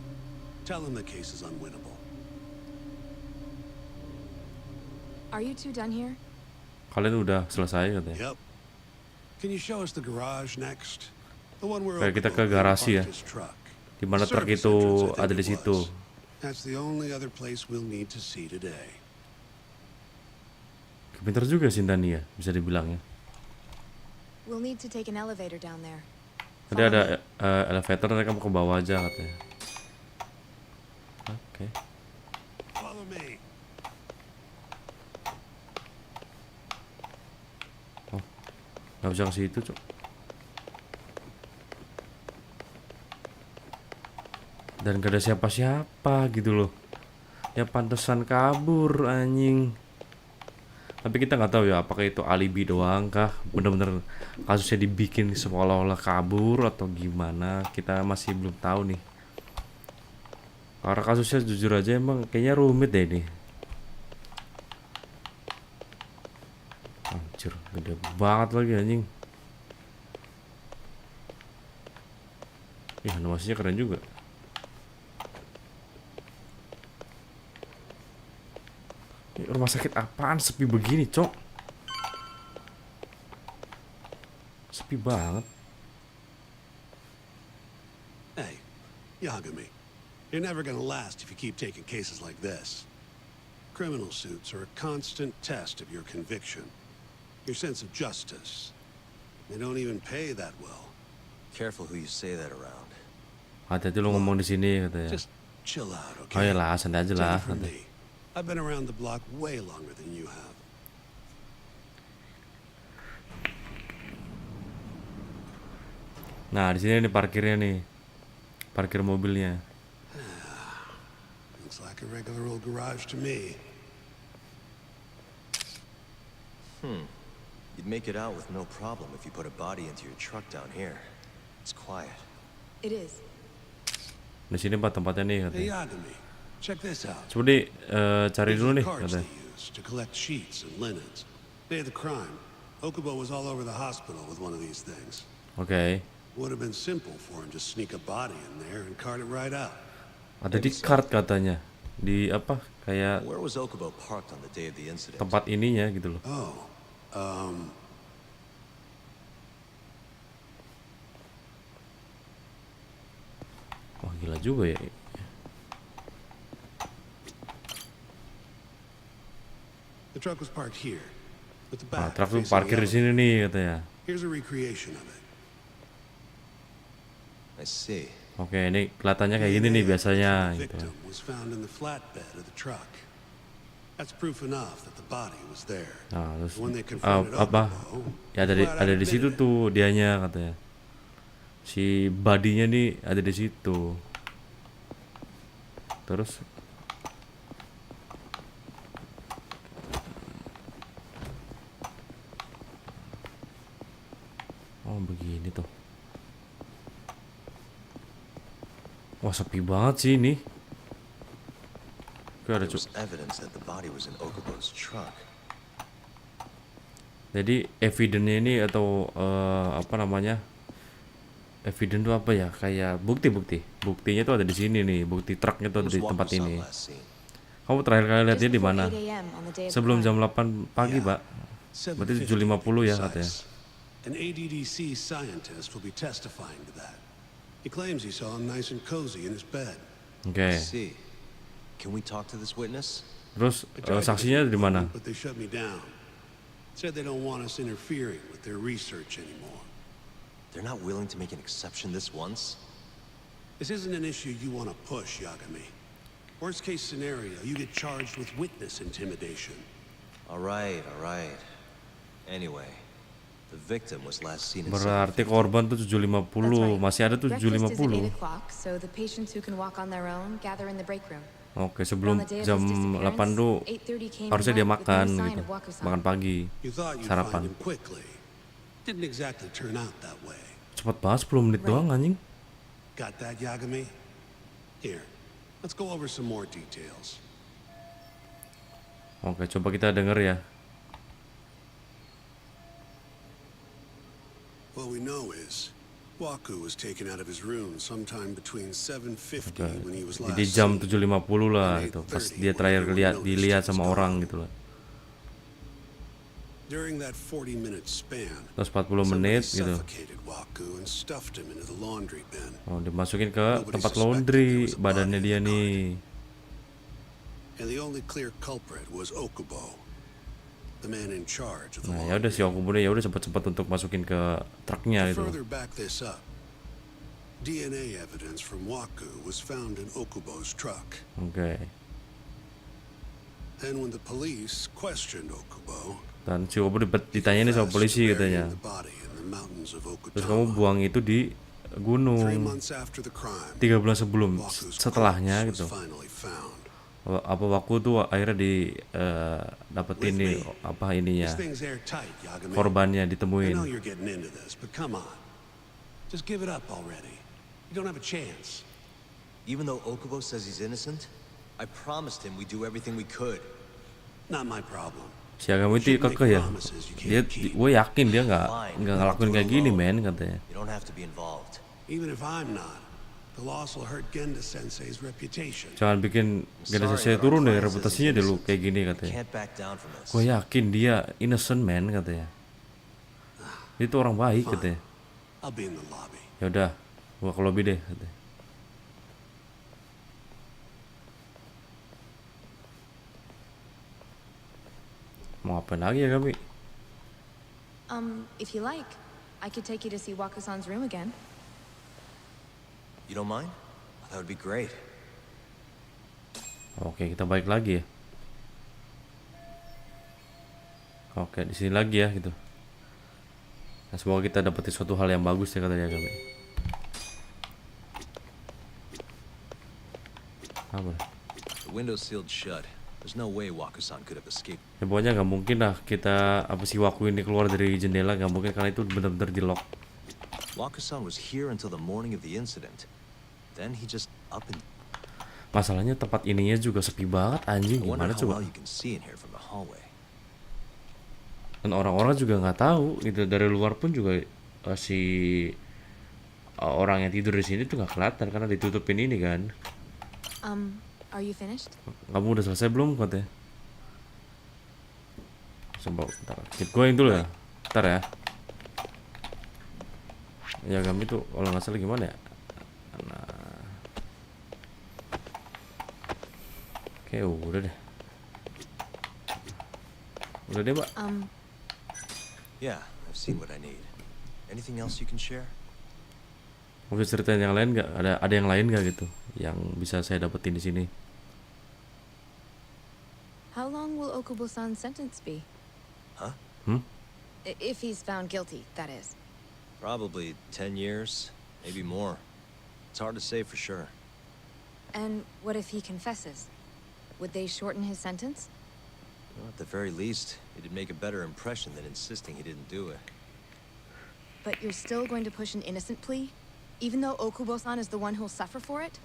Tell him the case is unwinnable. Are you two done here? Kalian udah selesai katanya. Yep. Can you show us the garage next? The one where Oke, kita Okubo ke garasi ya. parked his truck. Di mana truk Service itu entrance, I think ada di it situ. was. That's the only other place we'll need to see today. Pintar juga sih Dani ya, bisa dibilang ya. We'll need to take an elevator down there. Tadi ada elevator, nanti kamu ke bawah aja katanya. Oke. Follow me. Oh, nggak bisa ke situ, Cok. Dan gak ada siapa-siapa gitu loh. Ya pantesan kabur anjing. Tapi kita nggak tahu ya apakah itu alibi doang kah, bener-bener kasusnya dibikin seolah-olah kabur atau gimana, kita masih belum tahu nih. Karena kasusnya jujur aja emang kayaknya rumit deh ini. Anjir, gede banget lagi anjing. Ih, animasinya keren juga. Ini rumah sakit apaan sepi begini, cok? Sepi banget. Hey, Yagami, you're never gonna last if you keep taking cases like this. Criminal suits are a constant test of your conviction, your sense of justice. They don't even pay that well. Careful who you say that around. Hati-hati lu ngomong di sini katanya. Just chill out, Oh okay? ya lah, santai aja lah. Take it from me. I've been around the block way longer than you have. Nah, di sini nih parkirnya nih. Parkir mobilnya. Looks like a regular old garage to me. You'd make it out with no problem if you put a body into your truck down here. It's quiet. It is. Di sini Pak tempatnya nih Hey, katanya. Yagami, check this out. Coba di cari These dulu are nih cards katanya. they used to collect sheets and linens. Day of the crime, Okubo was all over the hospital with one of these things. Oke. Would have been simple for him to sneak a body in there and cart it right out. Ada di kart katanya. Di apa? Kayak Where was Okubo parked on the day of the incident? tempat ininya gitu loh. Oh, Wah, gila juga ya. the truck was parked here, with the Nah, back truk tuh facing the parkir di sini elevator. nih katanya. Here's a recreation of it. I see. Oke, ini kelihatannya kayak gini nih DNA biasanya of the gitu. victim was found in the flatbed of the truck. That's proof enough that the body was there. Nah, terus When they confronted apa? Okubo, Ya he flat out ada di situ admitted it. tuh dianya katanya. Si badinya nih ada di situ. Terus oh begini tuh. Wah, sepi banget sih ini. Oke, ada There was evidence that the body was in Okubo's truck. Jadi evidennya ini atau apa namanya? Eviden itu apa ya? Kayak bukti-bukti. Buktinya tuh ada di sini nih. Bukti truknya tuh ada When di was tempat Walker ini. last seen? Kamu terakhir kali lihatnya Just di before mana? 8 a.m. on the day of the Sebelum crime. jam 8 pagi, Yeah. Pak. Berarti 7:50 7.50 ya to be katanya. precise. An ADDC scientist will be testifying to that. He claims he saw him nice and cozy in his bed. Oke. I see. Can we talk to this witness? Terus I tried to saksinya get di mana? but they shut me down. Said they don't want us interfering with their research anymore. They're not willing to make an exception this once? This isn't an issue you want to push, Yagami. Worst case scenario, you get charged with witness intimidation. All right, all right. Anyway, the victim was last seen at Berarti 7:50. korban tuh That's 7.50. right. Masih ada tuh Breakfast is at 7.50. 8 o'clock, so the patients who can walk on their own gather in the break room. Oke, On sebelum the day of jam his disappearance, 8 tuh 8:30 came harusnya and dia went with makan no sign gitu. of Wakusan. Makan pagi. You thought you'd Sarapan. find him quickly. Didn't exactly turn out that way. Cepet banget 10 menit Right. doang anjing. Got that, Yagami? Here, let's go over some more details. Oke, coba kita denger ya. What we know is, Waku was taken out of his room sometime between 7:50 Oke. when he was last Jadi jam seen. 7.50 lah itu. Pas dia terakhir dilihat sama orang gitu lah. During that 40-minute span, Terus 40 somebody menit gitu. suffocated Waku and stuffed him into the laundry bin. Oh, dimasukin ke tempat laundry badannya dia nih. And the only clear culprit was Okubo, the man in charge of the Nah, ya udah si Okubo ya udah cepet-cepet untuk masukin ke truknya To gitu. further back this up, DNA evidence from Waku was found in Okubo's truck. Oke. Then when the police questioned Okubo, Dan si Okubo ditanya nih sama polisi katanya. the body in the mountains of Terus kamu Okutama. buang itu di 3 gunung. months after the crime, 3 bulan sebelum Waku's setelahnya corpse gitu. was finally found. Apa Waku tuh akhirnya dapetin nih apa ininya, This thing's airtight, Yagami. korbannya I ditemuin. know you're getting into this, but come on. Just give it up already. You don't have a chance. Even though Okubo says he's innocent, I promised him we'd do everything we could. Not my problem. Si Yagami itu kekeh ya. Gue yakin dia nggak ngelakuin kayak gini men katanya. You don't have to be involved. Even if I'm not, the loss will hurt Genda Sensei's reputation. Jangan bikin Genda Sensei turun deh reputasinya dulu kayak gini katanya. Can't back down from this. Gue yakin dia innocent man katanya. Itu orang baik katanya. I'll be in the lobby. Ya udah, gua ke lobby deh katanya. Mau ngapain lagi ya kami? If you like, I could take you to see Wakasan's room again. You don't mind? That would be great. Oke, kita balik lagi ya. Oke, di sini lagi ya gitu. Nah, semoga kita dapetin suatu hal yang bagus ya katanya kami. Apa? The window's sealed shut. There's no way Wakasan could have escaped. Ya pokoknya nggak mungkin lah kita apa si Waku ini keluar dari jendela, nggak mungkin karena itu benar-benar di lock. Wakasan was here until the morning of the incident. Then he just up and. Masalahnya tempat ininya juga sepi banget anjing, I wonder gimana how coba? well you can see in here from the hallway. Dan orang-orang juga nggak tahu gitu, dari luar pun juga si orang yang tidur di sini tuh nggak kelihatan karena ditutupin ini kan. Are you finished? Kamu udah selesai belum katanya? Coba bentar, keep going dulu ya. Bentar ya. Yagami tuh kalau nggak salah gimana ya? Nah. Oke, udah deh. Udah deh, Mbak. Yeah, I've seen what I need. Anything else you can share? Mau ceritain yang lain nggak? Ada yang lain nggak gitu yang bisa saya dapetin di sini? How long will Okubo-san's sentence be? Huh? If he's found guilty, that is. Probably 10 years, maybe more. It's hard to say for sure. And what if he confesses? Would they shorten his sentence? Well, at the very least, it'd make a better impression than insisting he didn't do it. But you're still going to push an innocent plea? Even though Okubo-san is the one who'll suffer for it?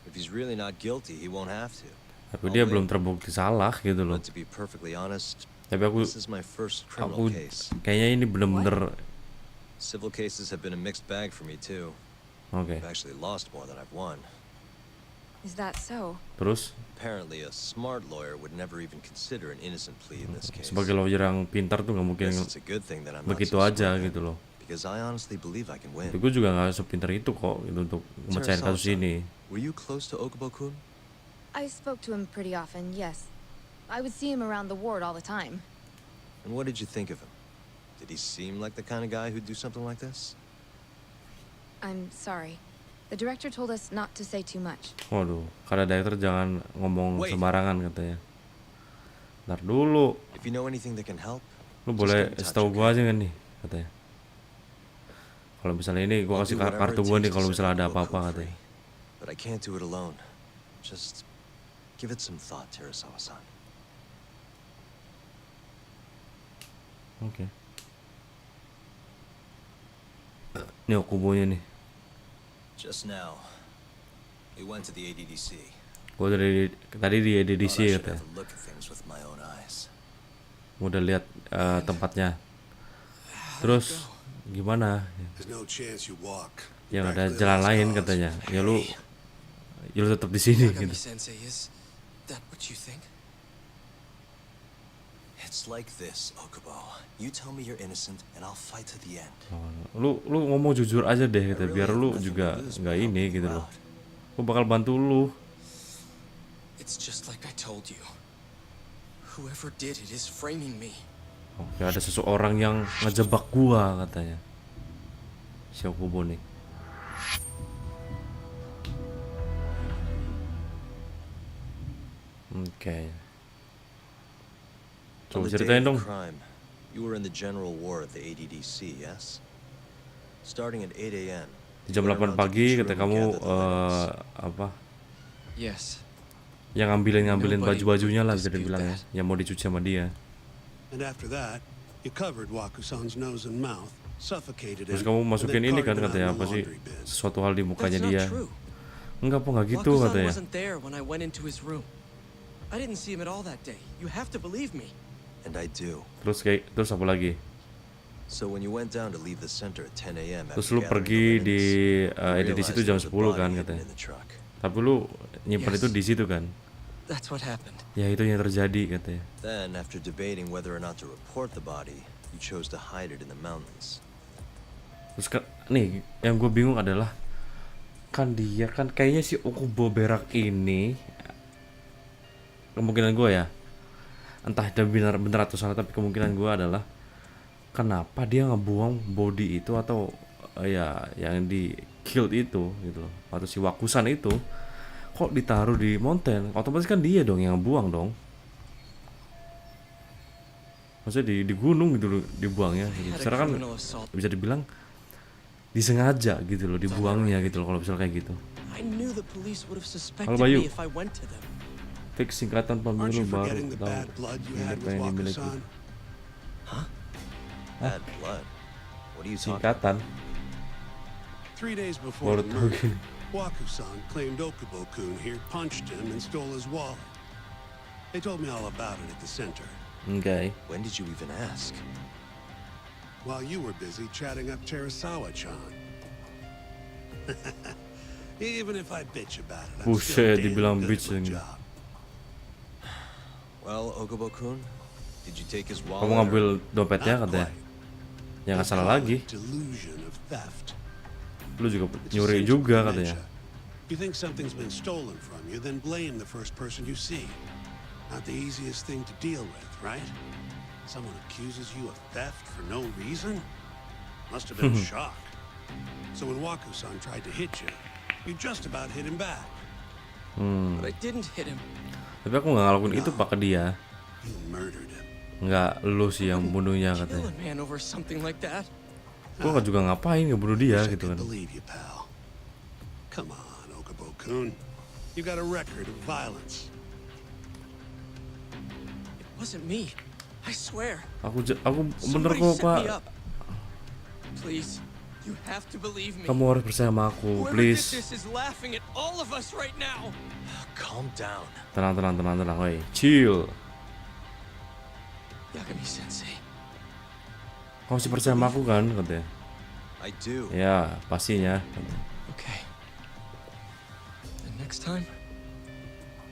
If he's really not guilty, he won't have to. Tapi dia belum terbukti salah gitu loh. But to be perfectly honest, Tapi this is my first criminal case. Kayaknya ini bener-bener. Civil cases have been a mixed bag for me too. Oke. I've actually lost more than I've won. Is that so? Terus? Apparently, a smart lawyer would never even consider an innocent plea in this case. Sebagai lawyer yang pintar tuh nggak mungkin It's a good thing that I'm not begitu so aja smart, gitu loh. because I honestly believe I can win. Tapi gue juga nggak sepintar itu kok gitu untuk mecahin kasus ini. Were you close to Okubo-kun? I spoke to him pretty often, yes. I would see him around the ward all the time. And what did you think of him? Did he seem like the kind of guy who'd do something like this? I'm sorry. The director told us not to say too much. Waduh, karena director jangan ngomong sembarangan katanya. Ntar dulu. If you know anything that can help, Lu boleh setahu gua aja kan nih katanya. Kalau misalnya ini gua kasih kartu gua nih kalau misalnya ada apa-apa katanya. But I can't do it alone. Just give it some thought, Terasawa-san. Oke. Ini Okubonya nih. Just now, we went to the ADDC. Gua tadi di ADDC Thought I should katanya. have a look at things with my own eyes. Udah lihat tempatnya. Terus gimana? There's no chance you walk. Yang ada jalan lain katanya. Ya lu tetap di sini gitu. Yagami-sensei, is that what you think? It's like this, Okubo. You tell me you're innocent, and I'll fight to the end. Lu ngomong jujur aja deh gitu, biar lu juga nggak ini gitu loh. Gua bakal bantu lu. It's just like I told you. Whoever did it is framing me. Oke, ada seseorang yang ngejebak gua katanya. Si Okubo nih. Oke. On Coba the day ceritain of dong. the crime, you were in the general ward of the ADDC, yes? Starting at 8 a.m. Di jam 8 pagi kata kamu apa? Yes. Yang ngambilin Nobody baju-bajunya would lah bisa dispute dibilang ya, that. yang mau dicuci sama dia. And after that, you covered Wakusan's nose and mouth, suffocated Terus him, kamu and masukin then ini carted kan him out katanya in apa the sih, laundry bin. sesuatu hal di mukanya That's dia. not true. Enggak apa nggak gitu Wakusan katanya. wasn't there when I went into his room. I didn't see him at all that day. You have to believe me. And I do. Terus apa lagi? So when you went down to leave the center at 10 a.m. Terus lu pergi di edit situ jam 10 kan katanya. Tapi lu nyimpan itu di situ kan? That's what happened. Ya itu yang terjadi katanya. Then, after debating whether or not to report the body, you chose to hide it in the mountains. Terus nih yang gue bingung adalah kan dia kan kayaknya si Okubo berak ini, kemungkinan gue ya, entah dia benar atau salah, tapi kemungkinan gue adalah kenapa dia ngebuang body itu atau ya yang di killed itu gitu loh, atau si Wakusan itu kok ditaruh di mountain, otomatis kan dia dong yang ngebuang dong, maksudnya di gunung gitu loh dibuangnya gitu. Secara kan bisa dibilang disengaja gitu loh dibuangnya gitu loh kalau misalnya kayak gitu. Halo Bayu, fix singkatan Aren't you pemilu baru forgetting the tahu bad blood you yang had with pengen dimiliki. Wakusan? Bad blood? What are you talking Singkatan 3 days before baru the tahu murder, gini. Wakusan claimed Okubo-kun here punched him and stole his wallet. They told me all about it at the center. Okay. When did you even ask? While you were busy chatting up Terasawa-chan. Even if I bitch about it, I'm Buset, still damn dibilang good at bitch my ini. job. Well, Okubo-kun, did you take his wallet? Kamu ngambil dompetnya Not katanya. quite. Ya nggak salah They call lagi. it delusion of theft. Lu juga It's nyuri essential juga dementia. katanya. You think something's been stolen from you, then blame the first person you see. Not the easiest thing to deal with, right? Someone accuses you of theft for no reason? Must have been a shock. So when Waku-san tried to hit you, you just about hit him back. But I didn't hit him. Tapi aku nggak ngelakuin itu pak ke dia. You murdered him. Nggak, lu sih yang bunuhnya Kill katanya. a man over something like that. Gua nggak juga ngapain ngebunuh dia Wish I gitu could kan. believe you, pal. Come on, Okubo-kun. You got a record of violence. It wasn't me. I swear. Aku bener Somebody kok set pak. me up. Please, you have to believe me. Kamu harus percaya sama aku, Whoever did please. this is laughing at all of us right now. Calm down. Tenang, woi, chill. Yagami Sensei. Kamu masih percaya sama aku kan katanya. I do. Ya pastinya. Okay. The next time,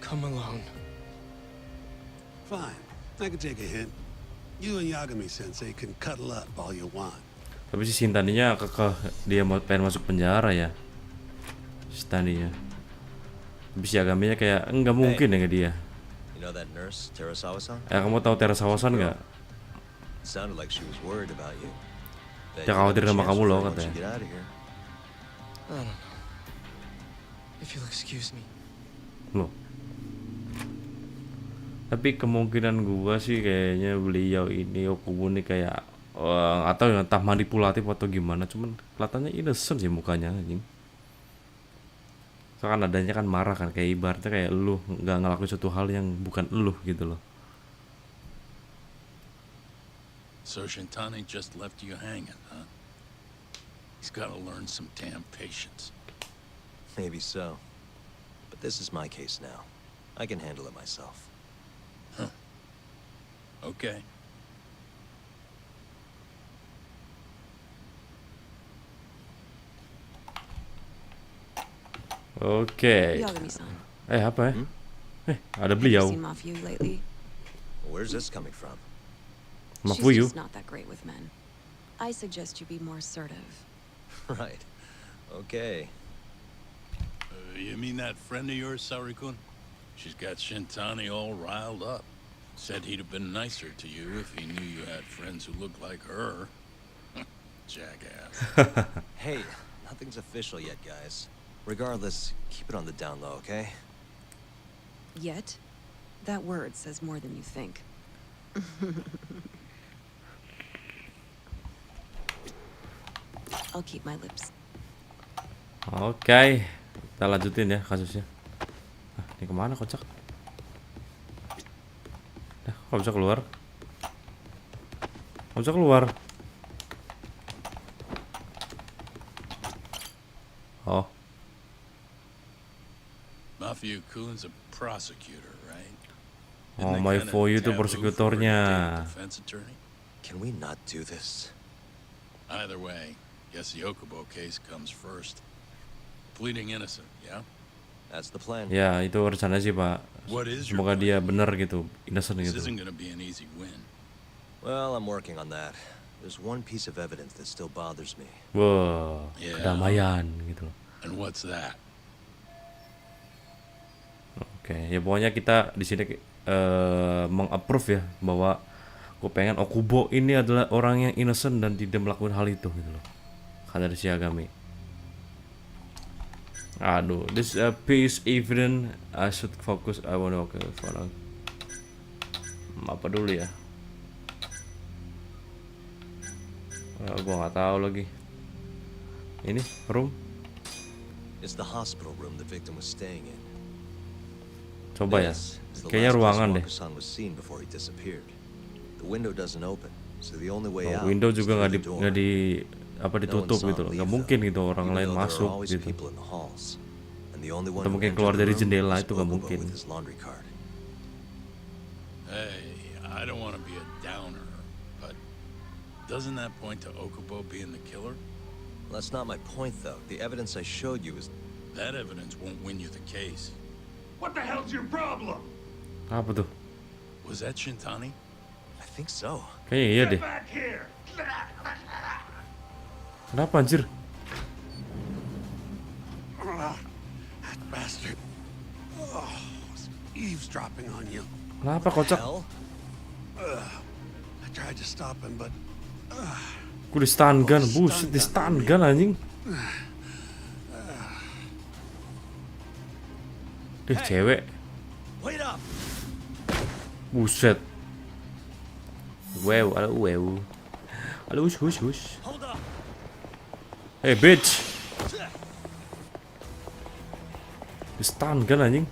come alone. Fine. I can take a hint. You and Yagami-sensei can cuddle up all you want. Tapi si Shintaninya kekeh dia mau pengen masuk penjara ya. Shintaninya. Tapi si Yagaminya kayak enggak mungkin ya ke dia. You know that nurse, Terasawa-san? Kamu tahu Terasawa-san nggak? Sounded like she was worried about you. Bet Dia you khawatir have a sama chance kamu with loh her once katanya. you get out of here. I don't know. If you'll excuse me. Loh. Tapi kemungkinan gua sih kayaknya beliau ini Okubo nih kayak atau yang entah manipulatif atau gimana, cuman kelihatannya innocent sih mukanya anjing. Soalnya nadanya kan marah kan, kayak ibaratnya kayak lu nggak ngelakuin suatu hal yang bukan lu gitu loh. So Shintani just left you hanging, huh? He's got to learn some damn patience. Maybe so. But this is my case now. I can handle it myself. Okay. Oke. Yagami-san. Apa ya? Ada Have you beliau. seen Mafuyu lately? Where's this coming from? Mafuyu. She's just not that great with men. I suggest you be more assertive. Right. Okay. You mean that friend of yours, Sarikun? She's got Shintani all riled up. Said he'd have been nicer to you if he knew you had friends who looked like her. Jackass. Hey, nothing's official yet, guys. Regardless, keep it on the down low, okay? Yet? That word says more than you think. I'll keep my lips. Oke, kita lanjutin ya kasusnya. Ini kemana kocak? Kok bisa keluar? Kok bisa keluar? Oh. Mafia Kun's a prosecutor, right? Oh, my for you tuh persekutornya. Can we not do this? Either way, guess the Okubo case comes first. Pleading innocent, yeah? That's the plan. Ya, itu rencana sih, Pak. Semoga dia benar gitu, innocent gitu. This isn't gonna be an easy win. Well, I'm working on that. There's one piece of evidence that still bothers me. Wah, kedamaian gitu loh. And what's that? Oke, ya pokoknya kita di sini mengapprove ya bahwa gue pengen Okubo ini adalah orang yang innocent dan tidak melakukan hal itu gitu loh. Kata si Yagami. Aduh, this piece evident I should focus. I wanna for apa dulu ya? Gua nggak tahu lagi. Ini room. It's the hospital room the victim was staying in. Coba ya. Kayaknya ruangan deh. The window doesn't open, so the only way out. Window juga nggak ditutup gitu loh. Nggak mungkin gitu orang lain masuk gitu. Atau mungkin keluar dari jendela itu nggak mungkin. Hey, I don't want to be a downer, but doesn't that point to Okubo being the killer? That's not my point, though. The evidence I showed you is... That evidence won't win you the case. What the hell's your problem? Apa tuh? Was that Shintani? I think so. Kayaknya iya deh. Kenapa anjir? That bastard. Oh, was eavesdropping on you. Kenapa kocak? I tried to stop him, but... Gue di stun gun, buset di stun gun anjing. Deh cewek. Buset. Wow, ada wow. Ada hush. Hey bitch. Di stun gun anjing.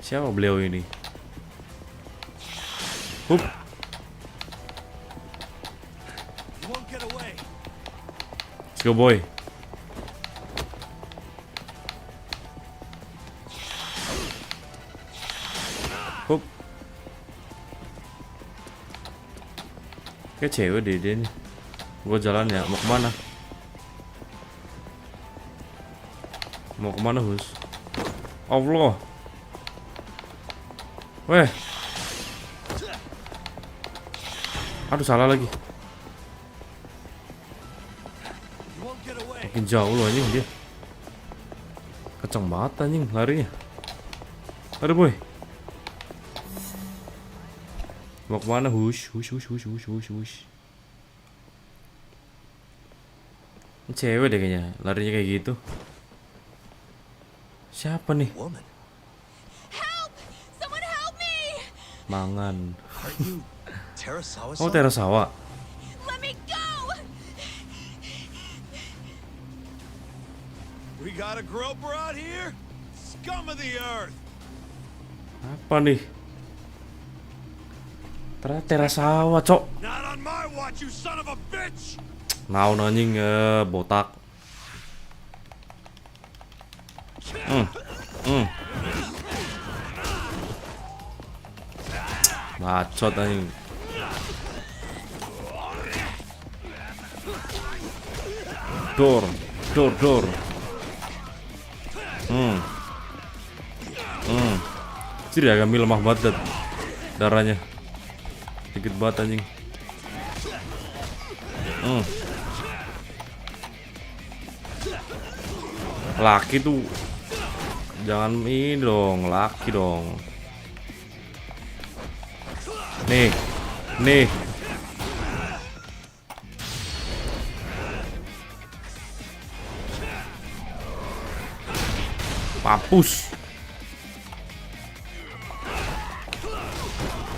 Siapa beliau ini? Hup. Let's go boy. Hup. Kayak cewek deh dia nih. Gue jalan ya, mau kemana? Mau kemana Hus? Allah. Weh. Aduh salah lagi. Makin jauh loh anjing dia. Kenceng banget anjing larinya. Aduh boy. Mau kemana Hush. Ini cewek deh kayaknya. Larinya kayak gitu. Siapa nih? Help! Someone help me! Mangan. Terasawa? Oh Terasawa. Let me go! We got a groper out here? Scum of the earth! Apa nih? Ternyata Terasawa, cok. Not on my watch, you son of a bitch! Naon anjing botak. Bacot anjing. Dor. Jadi Yagami lemah banget darahnya. Dikit banget anjing. Laki tuh jangan ini dong, laki dong. Nih. Mampus.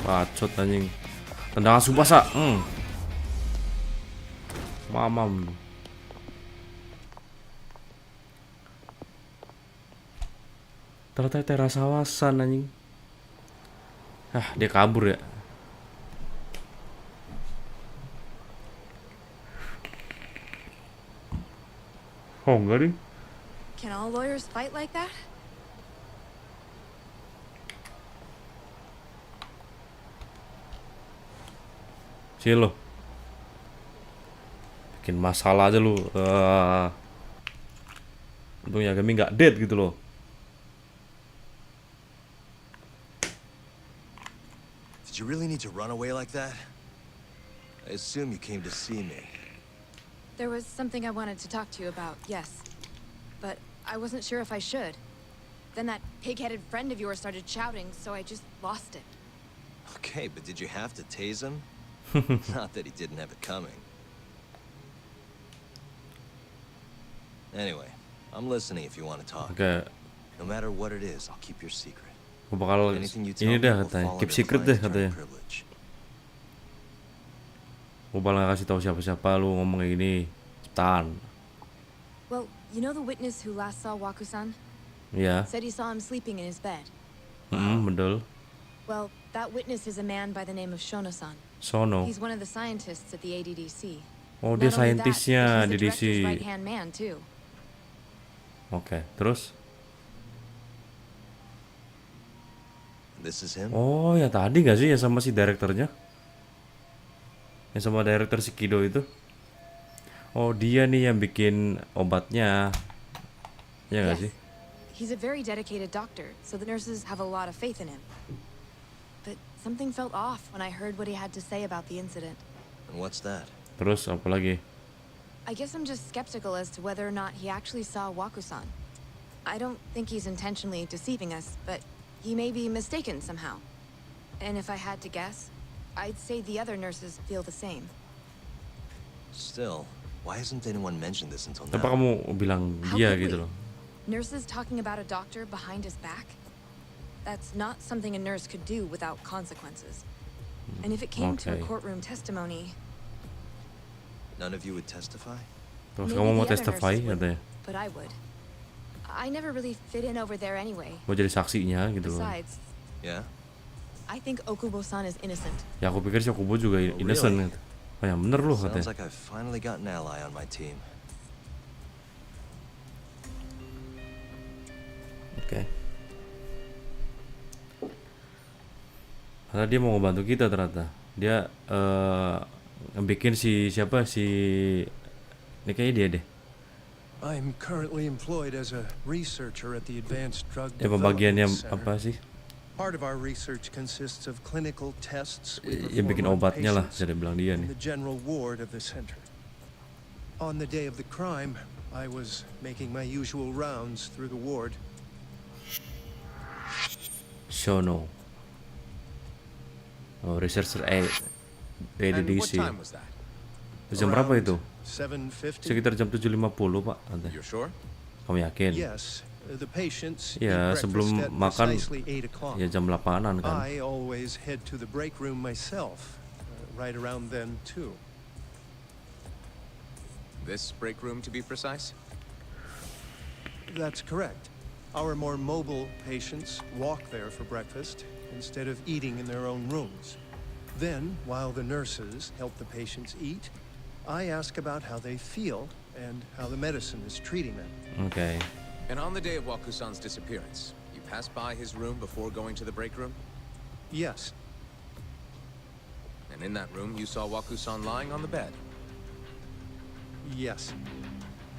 Bacot anjing. Tendangan Subasa. Mamam. Ternyata teras awasan anjing. Ah, dia kabur ya. Oh, enggak ding. Can all lawyers fight like that? Sini lo. Bikin masalah aja lu. Untung Yagami nggak dead gitu loh. Did you really need to run away like that? I assume you came to see me. There was something I wanted to talk to you about, yes. But I wasn't sure if I should. Then that pig-headed friend of yours started shouting, so I just lost it. Okay, but did you have to tase him? Not that he didn't have it coming. Anyway, I'm listening if you want to talk. Oke. No matter what it is, I'll keep your secret. Gue bakal ini dah katanya, keep secret deh katanya. Gue bakal gak kasih tahu siapa-siapa lu ngomong kayak gini. Cepetan. Well, you know the witness who last saw Waku-san? Iya. Said he saw him sleeping in his bed. Betul. Well, that witness is a man by the name of Shono-san. Sono. He's one of the scientists at the ADDC. Oh, dia saintisnya di DC. He's the director's right-hand man too. Oke, terus? This is him? Oh, ya tadi gak sih ya sama si direkturnya? Yang sama direktur si Kido itu? Oh, dia nih yang bikin obatnya. Ya gak sih? He's a very dedicated doctor, so the nurses have a lot of faith in him. But something felt off when I heard what he had to say about the incident. And what's that? Terus apa lagi? I guess I'm just skeptical as to whether or not he actually saw Waku-san. I don't think he's intentionally deceiving us, but he may be mistaken somehow. And if I had to guess, I'd say the other nurses feel the same. Still, why hasn't anyone mentioned this until Kenapa now? kamu bilang dia gitu loh? Nurses talking about a doctor behind his back? That's not something a nurse could do without consequences. And if it came to a courtroom testimony... None of you would testify? Terus kamu mau testify katanya? But I would. I never really fit in over there anyway. Mau jadi saksinya gitu loh. Besides, yeah? I think Okubo-san is innocent. Ya aku pikir si Okubo juga innocent gitu. Oh ya bener loh katanya. Sounds like I've finally got an ally on my team. Oke. Karena dia mau ngebantu kita ternyata. Dia bikin si siapa si ini kayaknya dia deh. I'm currently employed as a researcher at the Advanced Drug Pembagiannya Development Center. apa sih? Part of our research consists of clinical tests we Ya bikin perform on obatnya lah, patients saya bilang dia in nih. the general ward of the center. On the day of the crime, I was making my usual rounds through the ward. Shono. Oh, researcher ADDC. Jam berapa itu? 7:50. Sekitar jam 7.50 Pak. You're sure? Kamu yakin? Yes, the patients Ya eat sebelum breakfast at makan precisely 8 o'clock. ya jam 8-an kan. I always head to the break room myself, right around then too. This break room, to be precise? That's correct. Our more mobile patients walk there for breakfast instead of eating in their own rooms. Then, while the nurses help the patients eat, I ask about how they feel and how the medicine is treating them. Okay. And on the day of Waku-san's disappearance, you passed by his room before going to the break room? Yes. And in that room, you saw Waku-san lying on the bed? Yes.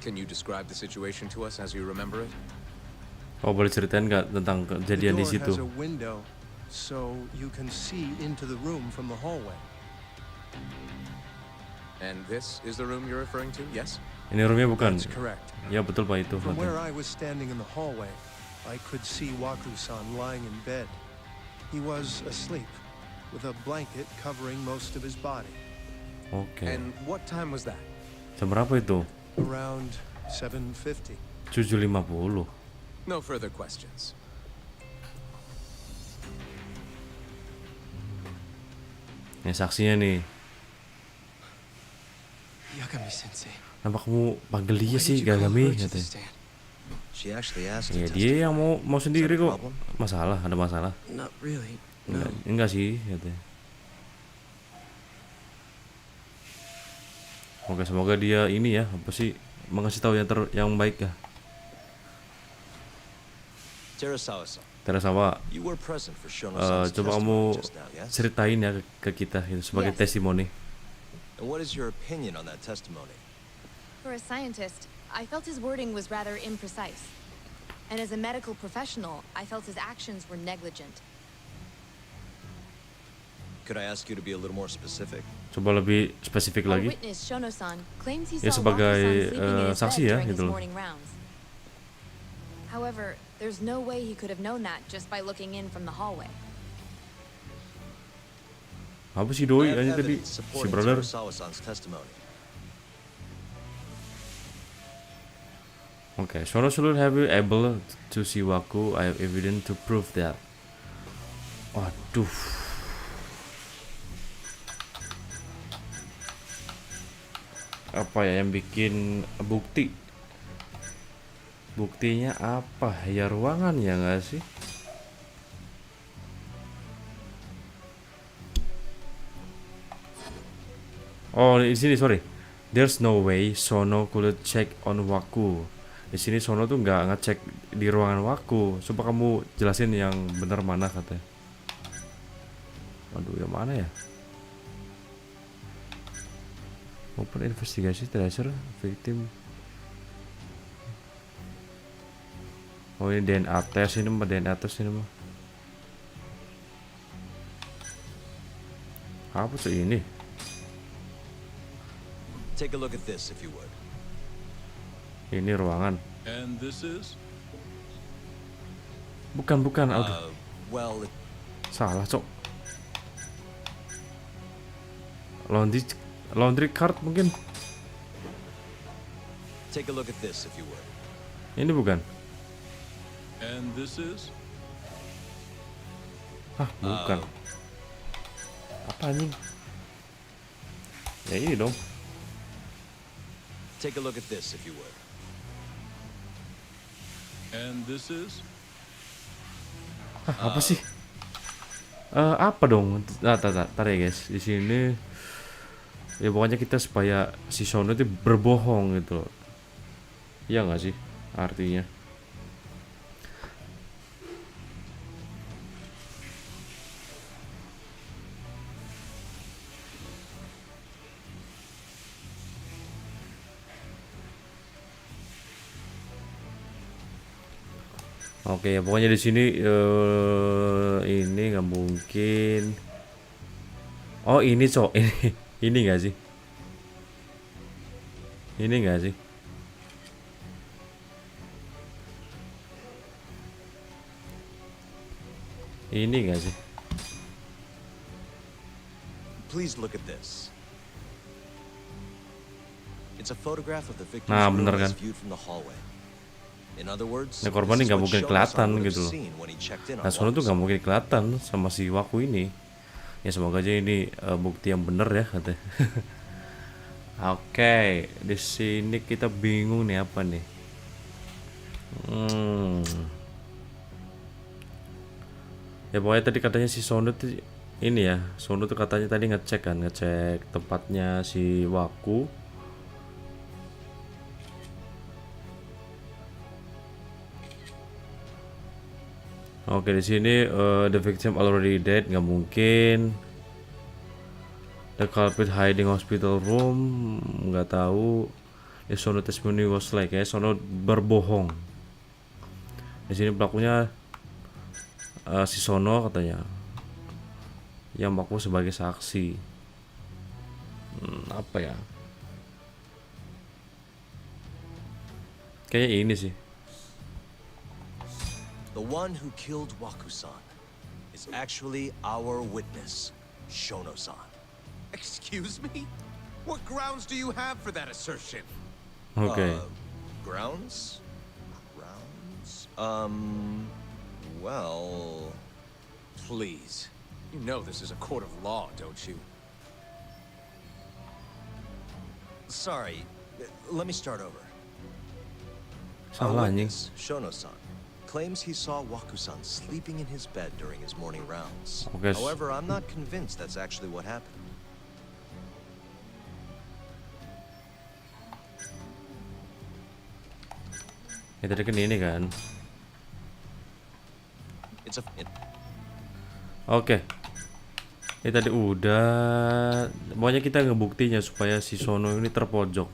Can you describe the situation to us as you remember it? Oh, boleh ceritain nggak tentang kejadian di The situ? door has a window, so you can see into the room from the hallway. And this is the room you're referring to, yes? Ini roomnya bukan? That's correct. Ya betul Pak itu. From where I was standing in the hallway, I could see Waku-san lying in bed. He was asleep, with a blanket covering most of his body. Oke. And what time was that? Jam berapa itu? Around 7:50. 7.50. No further questions. Ini saksinya nih. Yagami-sensei. Kenapa kamu panggil dia sih, Yagami? Katanya. She actually asked Ya to dia yang testify. mau sendiri Is that a kok. problem? Masalah, ada masalah. Not really. No. Enggak sih, katanya. Oke, semoga dia ini ya, apa sih, mengasih tahu yang baik ya. Terasawa-san, Terasawa, you were present for Shono-san's coba kamu testimony just now, yes? ceritain ya ke kita gitu, sebagai Yes. testimoni. And what is your opinion on that testimony? For a scientist, I felt his wording was rather imprecise. And as a medical professional, I felt his actions were negligent. Could I ask you to be a little more specific? Coba lebih spesifik Our lagi. witness, Shono-san, claims he Ya, saw sebagai, Waku-san sleeping in his saksi bed ya, during his gitu loh. morning rounds. However, there's no way he could have known that just by looking in from the hallway. Apa sih I doi have aja tadi? evidence Si supporting brother. Terasawa-san's testimony. Okay, Shono should have been able to see Waku. I have evidence to prove that. Waduh. Apa ya yang bikin bukti? Buktinya apa? Ya ruangan ya nggak sih? Oh, di sini sorry. There's no way Sono could check on Waku. Di sini Sono tuh nggak ngecek di ruangan Waku. Coba kamu jelasin yang benar mana katanya. Waduh, yang mana ya? Open investigasi tracer victim. Oh, ini DNA test ini mah, DNA test ini mah. Apa tuh ini? Take a look at this, if you would. Ini ruangan. And this is? Bukan, aduh. Well, Salah, Cok. Laundry card mungkin. take a look at this, if you would. Ini bukan. And this is? Bukan. Apa anjing? Ya ini dong. Take a look at this, if you would. And this is? Apa sih? Apa dong? Tar ya guys. Di sini ya pokoknya kita supaya si Sono itu berbohong gitu loh. Iya nggak sih artinya? Oke, pokoknya di sini ini nggak mungkin. Oh ini Cok, ini nggak sih? Ini nggak sih? Ini nggak sih? Please look at this. It's a photograph of the victim's Nah, room bener as kan? viewed from the hallway. In other words, Nah, korban ini this is nggak what mungkin Shono-san kelihatan would have gitu loh. seen when he checked in on Nah, Sono tuh nggak Waku-san. mungkin kelihatan sama si Waku ini. Ya semoga aja ini bukti yang bener ya katanya. Oke, di sini kita bingung nih apa nih. Ya pokoknya tadi katanya si Sono tuh ini ya, Sono tuh katanya tadi ngecek tempatnya si Waku. Oke, di sini the victim already dead, nggak mungkin. The culprit hiding hospital room, nggak tahu. The Sono testimony was like ya, Sono berbohong. Di sini pelakunya si Sono katanya, yang mengaku sebagai saksi. Apa ya? Kayaknya ini sih. The one who killed Waku-san is actually our witness, Shono-san. Excuse me? What grounds do you have for that assertion? Oke. Grounds? Well... Please. You know this is a court of law, don't you? Sorry, let me start over. Salah anjing. Shono-san claims he saw Waku-san sleeping in his bed during his morning rounds. Oke. However, I'm not convinced that's actually what happened. Ya tadi kan ini kan. Oke. Ini tadi udah. Pokoknya kita ngebuktinya supaya si Sono ini terpojok.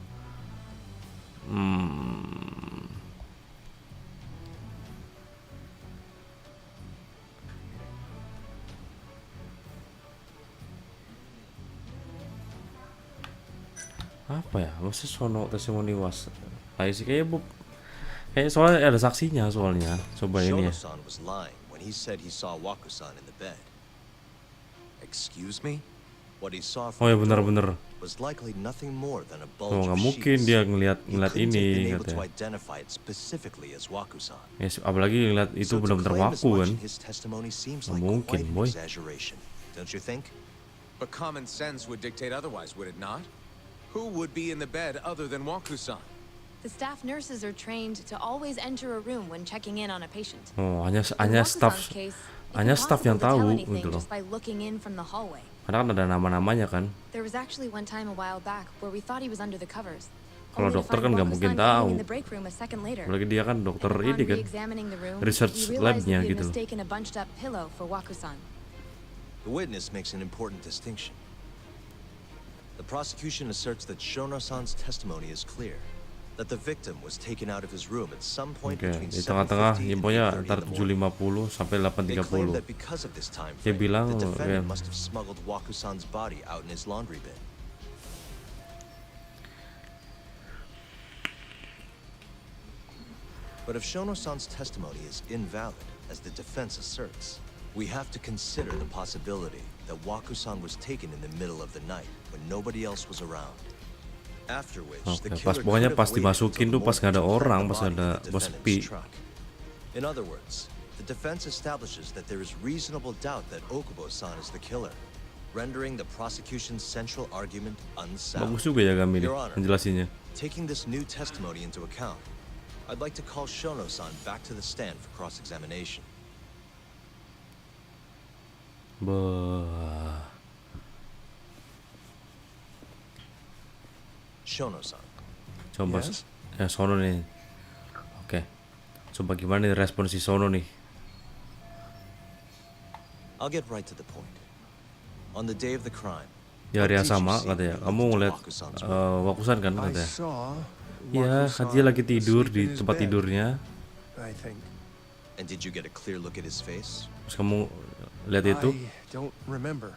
Apa ya? Masa Sono testimoni was? Kayak sih kayak soalnya ada saksinya soalnya. Coba ini ya. Shono-san was lying when he said he saw Waku-san in the bed. Excuse me? What he saw Oh ya benar-benar. was likely nothing more than a bulge Oh of nggak mungkin sheets. dia ngeliat He couldn't have been ini able to katanya. identify it specifically as Waku-san. Ya, apalagi ngeliat itu So to benar-benar claim as Waku much kan. in his testimony seems Nggak like mungkin, quite an boy. exaggeration, don't you think? But common sense would dictate otherwise, would it not? Who would be in the bed other than Waku-san? The staff nurses are trained to always enter a room when checking in on a patient. Oh hanya In staff Waku-san's case, hanya it's staff yang impossible to tell tahu anything gitu loh. just by looking in from the hallway. Karena kan ada nama-namanya kan. There was actually one time a while back where we thought he was under the covers. Kalau only to dokter find kan nggak mungkin Waku-san hanging tahu. in the break room a second later. Apalagi dia kan dokter And ini upon kan. re-examining the room, Research we realized labnya that he had gitu loh. mistaken a bunched up pillow for Waku-san. The witness makes an important distinction. The prosecution asserts that Shono-san's testimony is clear, that the victim was taken out of his room at some point Oke, between di tengah-tengah 7:50 and infonya 8:30 antara in the morning. 7.50 sampai They claim 8.30. that because of this time Dia frame, bilang the defendant ya, must have smuggled Waku-san's body out in his laundry bin. But if Shono-san's testimony is invalid, as the defense asserts, we have to consider the possibility that Waku-san was taken in the middle of the night when nobody else was around. After which, the Oke, pas killer pokoknya could pas have waited dimasukin until tuh the pas nggak ada morgue to plant orang, the pas body ada in the pas defendant's sepi. truck. In other words, the defense establishes that there is reasonable doubt that Okubo-san is the killer, rendering the prosecution's central argument unsound. Bagus juga ya kami nih Your Honor, penjelasinnya. taking this new testimony into account, I'd like to call Shono-san back to the stand for cross-examination. Bah. Shono-san. Coba Yes? ya Sono nih. Oke. Coba gimana nih respon si Sono nih? I'll get right to the point. On the day of the crime, Di hari yang what did you sama see katanya. when you Kamu looked into ngeliat Waku-san's room? Wakusan kan I katanya. saw Iya, Waku-san dia lagi tidur asleep di in his tempat bed, tidurnya. I think. And did you get a clear look at his face? Terus kamu lihat itu? I don't remember.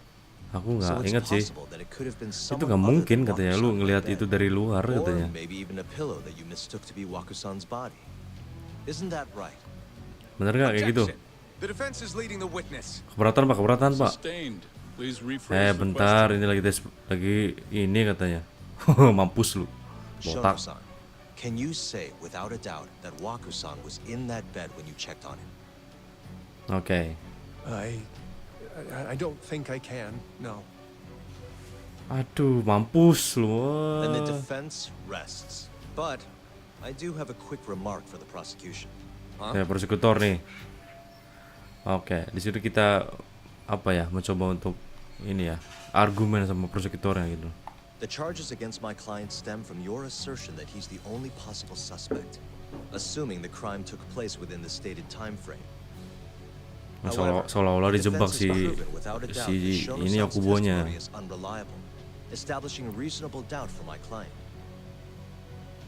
Aku So nggak it's ingat sih. possible that it could have been Itu someone nggak other mungkin than katanya. Waku-san Lu in the ngelihat bed. itu dari luar Or katanya. maybe even a pillow that you mistook to be Waku-san's body. Isn't that right? Bener nggak kayak gitu? The defense is leading the witness. Keberatan pak, keberatan pak. Sustained. Please rephrase the Bentar, question. ini lagi ini katanya. Mampus lu. Botak. Shono-san, can you say without a doubt that Waku-san was in that bed when you checked on him? Oke. I don't think I can. No. Aduh, mampus lu. Then the defense rests. But I do have a quick remark for the prosecution. Ya, prosekutor nih. Oke, di situ kita apa ya? Mencoba untuk ini ya, argumen sama prosekutornya gitu. The charges against my client stem from your assertion that he's the only possible suspect, assuming the crime took place within the stated time frame. Seolah-olah dijebak si ini Yakubonya. Unreliable, establishing reasonable doubt for my client.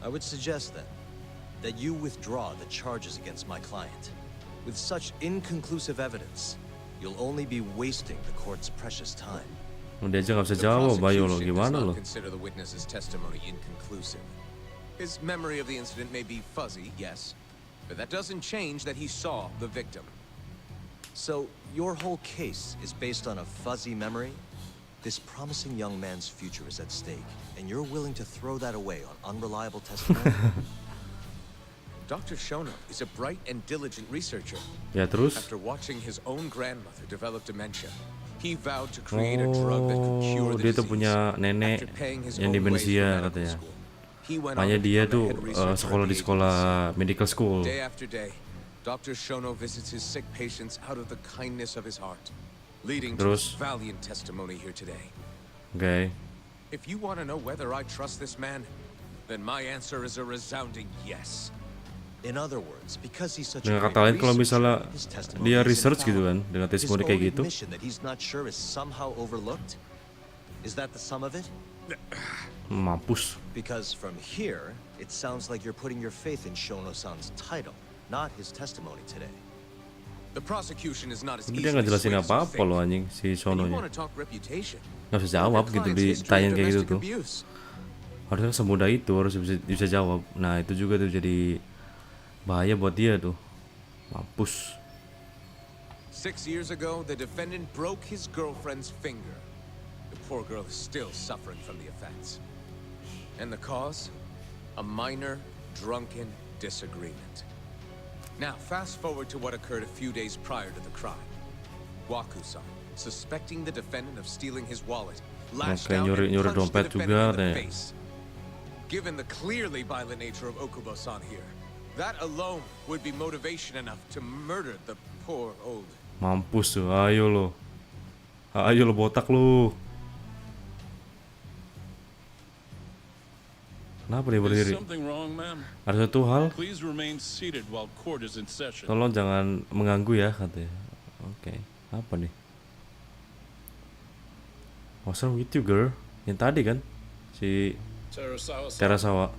I would suggest then that you withdraw the charges against my client. With such inconclusive evidence, you'll only be wasting the court's precious time. Dia aja nggak bisa The jawab, Bayu lo prosecution gimana does lo? not consider the witness's testimony inconclusive. His memory of the incident may be fuzzy, yes, but that doesn't change that he saw the victim. So, your whole case is based on a fuzzy memory? This promising young man's future is at stake, and you're willing to throw that away on unreliable testimony? Dr. Shono is a bright and diligent researcher. Ya terus? After watching his own grandmother develop dementia, he vowed to create a drug that could cure the Dia tuh disease punya nenek after paying his yang own way demensia through medical katanya. school. He went on Makanya to dia become a tuh head researcher sekolah at di the sekolah agency. medical school. Day after day, Dr. Shono visits his sick patients out of the kindness of his heart, leading to his Terus? valiant testimony here today. Oke. If you want to know whether I trust this man, then my answer is a resounding yes. In other words, because he's such a Dengan great kata lain, kalau researcher, misalnya his testimony dia is research gitu infallible. kan, dengan His testimoni own kayak gitu, admission that he's not sure is somehow overlooked? Is that the sum of it? mampus. Because from here, it sounds like you're putting your faith in Shono-san's title, not his testimony today. The prosecution is not as Tapi easy dia nggak to jelasin sway as you apa-apa think. loh anjing si And you Sononya. want to talk reputation? Nggak bisa jawab gitu ditanya kayak gitu tuh. Abuse. Harusnya semudah itu harus bisa jawab. Nah itu juga tuh jadi bahaya buat dia tuh. Mampus. 6 years ago, the defendant broke his girlfriend's finger. The poor girl is still suffering from the effects. And the cause? A minor, drunken disagreement. Now, fast forward to what occurred a few days prior to the crime. Waku-san, suspecting the defendant of stealing his wallet, lashed Oke, out and nyuri punched the dompet defendant juga in the katanya. face. Given the clearly violent nature of Okubo-san here, that alone would be motivation enough to murder the poor old. Mampus tuh, ayo lo. Ayo lo botak lo. Kenapa dia Is berdiri? something wrong, ma'am? Ada satu hal, Please remain seated while court is in session. tolong jangan mengganggu ya katanya. Oke, apa nih? What's wrong with you girl? Yang tadi kan? Si Terasawa.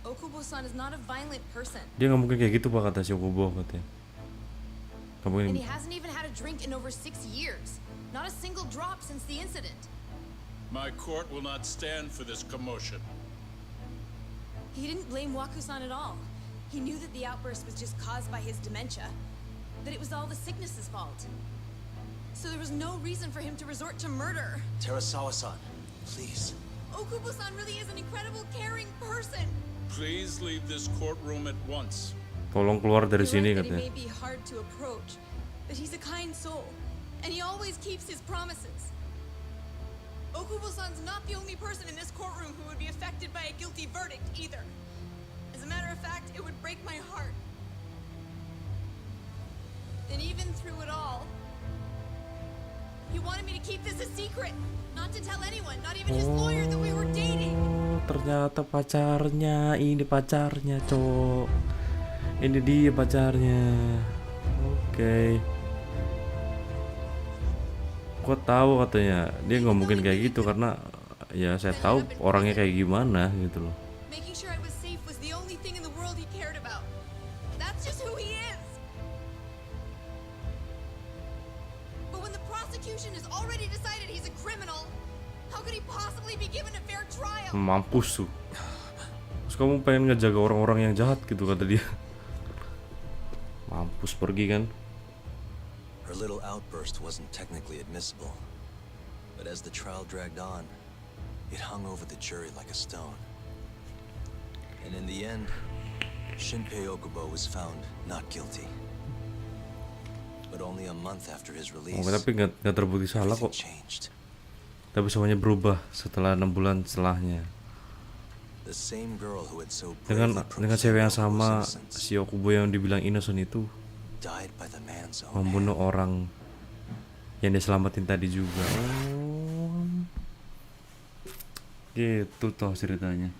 Okubo-san is not a violent person. Dia nggak mungkin kayak gitu pak, kata si Okubo katanya. Kamu And ini he hasn't even had a drink in over 6 years. Not a single drop since the incident. My court will not stand for this commotion. He didn't blame Waku-san at all. He knew that the outburst was just caused by his dementia, that it was all the sickness's fault. So there was no reason for him to resort to murder. Terasawa-san, please. Okubo-san really is an incredible, caring person. Please leave this courtroom at once. tolong keluar dari You're sini right that he katanya. may be hard to approach, but he's a kind soul, and he always keeps his promises. Okubo-san's not the only person in this courtroom who would be affected by a guilty verdict, either. As a matter of fact, it would break my heart. And even through it all, he wanted me to keep this a secret, not to tell anyone, not even his lawyer, that we were dating. Oh, ternyata pacarnya, ini pacarnya, cowok. Ini dia pacarnya. Oke. Kok tahu katanya? Dia nggak mungkin kayak gitu karena ya saya tahu orangnya kayak gimana gitu loh. Making sure I was safe was the only thing in the world he cared about. That's just who he is. But when the prosecution has already decided he's a criminal, how could he possibly be given a fair trial? Mampus tuh. Terus kamu pengen ngejaga orang-orang yang jahat gitu kata dia. Mampus pergi kan. Her little outburst wasn't technically admissible, but as the trial dragged on, it hung over the jury like a stone. And in the end, Shinpei Okubo was found not guilty. But only a month after his release, Oh, tapi nggak terbukti salah kok. everything changed. Tapi semuanya berubah setelah 6 bulan setelahnya. The same girl who had so Dengan bravely cewek yang proclaimed sama, Okubo's innocence si Okubo yang dibilang innocent itu died by the man's own hand. membunuh orang yang diselamatin tadi juga. Oh. Gitu toh ceritanya.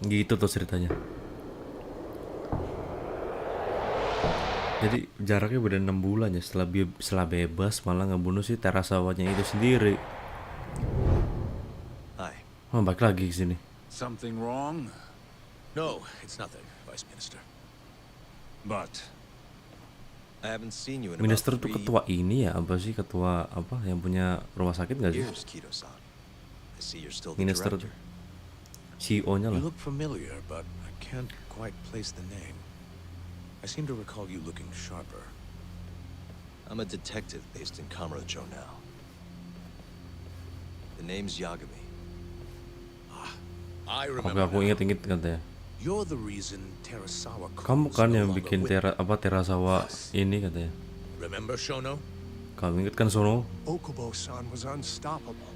Gitu tuh ceritanya. Jadi jaraknya beda 6 bulan ya setelah bebas malah ngebunuh si Terasawanya itu sendiri. Hi. Oh, balik lagi ke sini. Something wrong? No, it's nothing, Vice Minister. But I haven't seen you in Minister about tuh 3 ketua ini ya, apa sih ketua apa yang punya rumah sakit nggak sih? years, Kido-san. I see you're still the Minister director. CEO-nya You lah. look familiar, but I can't quite place the name. I seem to recall you looking sharper. I'm a detective based in Kamurocho now. The name's Yagami. I Oke, remember aku now. inget katanya. You're the reason Terasawa Kamu is kan no yang longer bikin with Terasawa us. ini katanya. Remember Shono? Kamu inget kan Sono? Okubo-san was unstoppable.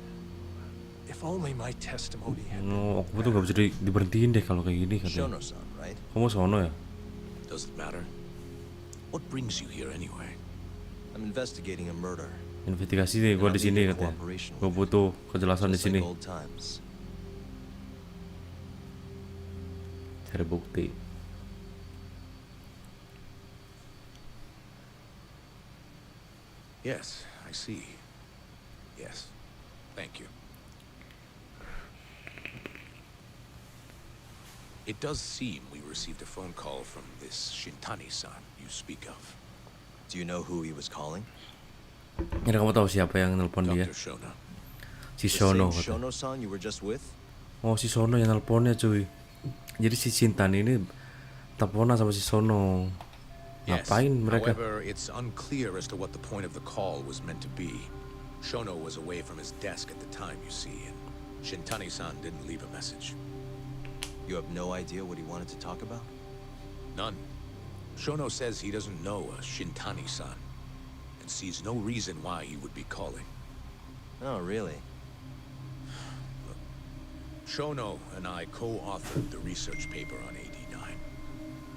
If only my testimony had been No, aku tuh gak bisa diberhentiin deh kalau kayak gini katanya. Shono-san, right? Kamu sono ya? Does it matter? What brings you here anyway? I'm investigating a murder. Investigasi nih, gue di sini katanya. Gue butuh kejelasan di Just like sini. old times. Cari bukti. Yes, I see. Yes. Thank you. It does seem we received a phone call from this Shintani-san you speak of. Do you know who he was calling? Ini kamu tahu siapa yang nelpon dia? Dr. Shona. Si The Shono same katanya. Shono-san you were just with? Oh, si Shono yang nelponnya cuy. Jadi si Shintan ini teleponan sama si Shono. Yes. Ngapain mereka? However, it's unclear as to what the point of the call was meant to be. Shono was away from his desk at the time, you see, and Shintani-san didn't leave a message. You have no idea what he wanted to talk about? None. Shono says he doesn't know a Shintani-san and sees no reason why he would be calling. Oh, really? Shono and I co-authored the research paper on AD9.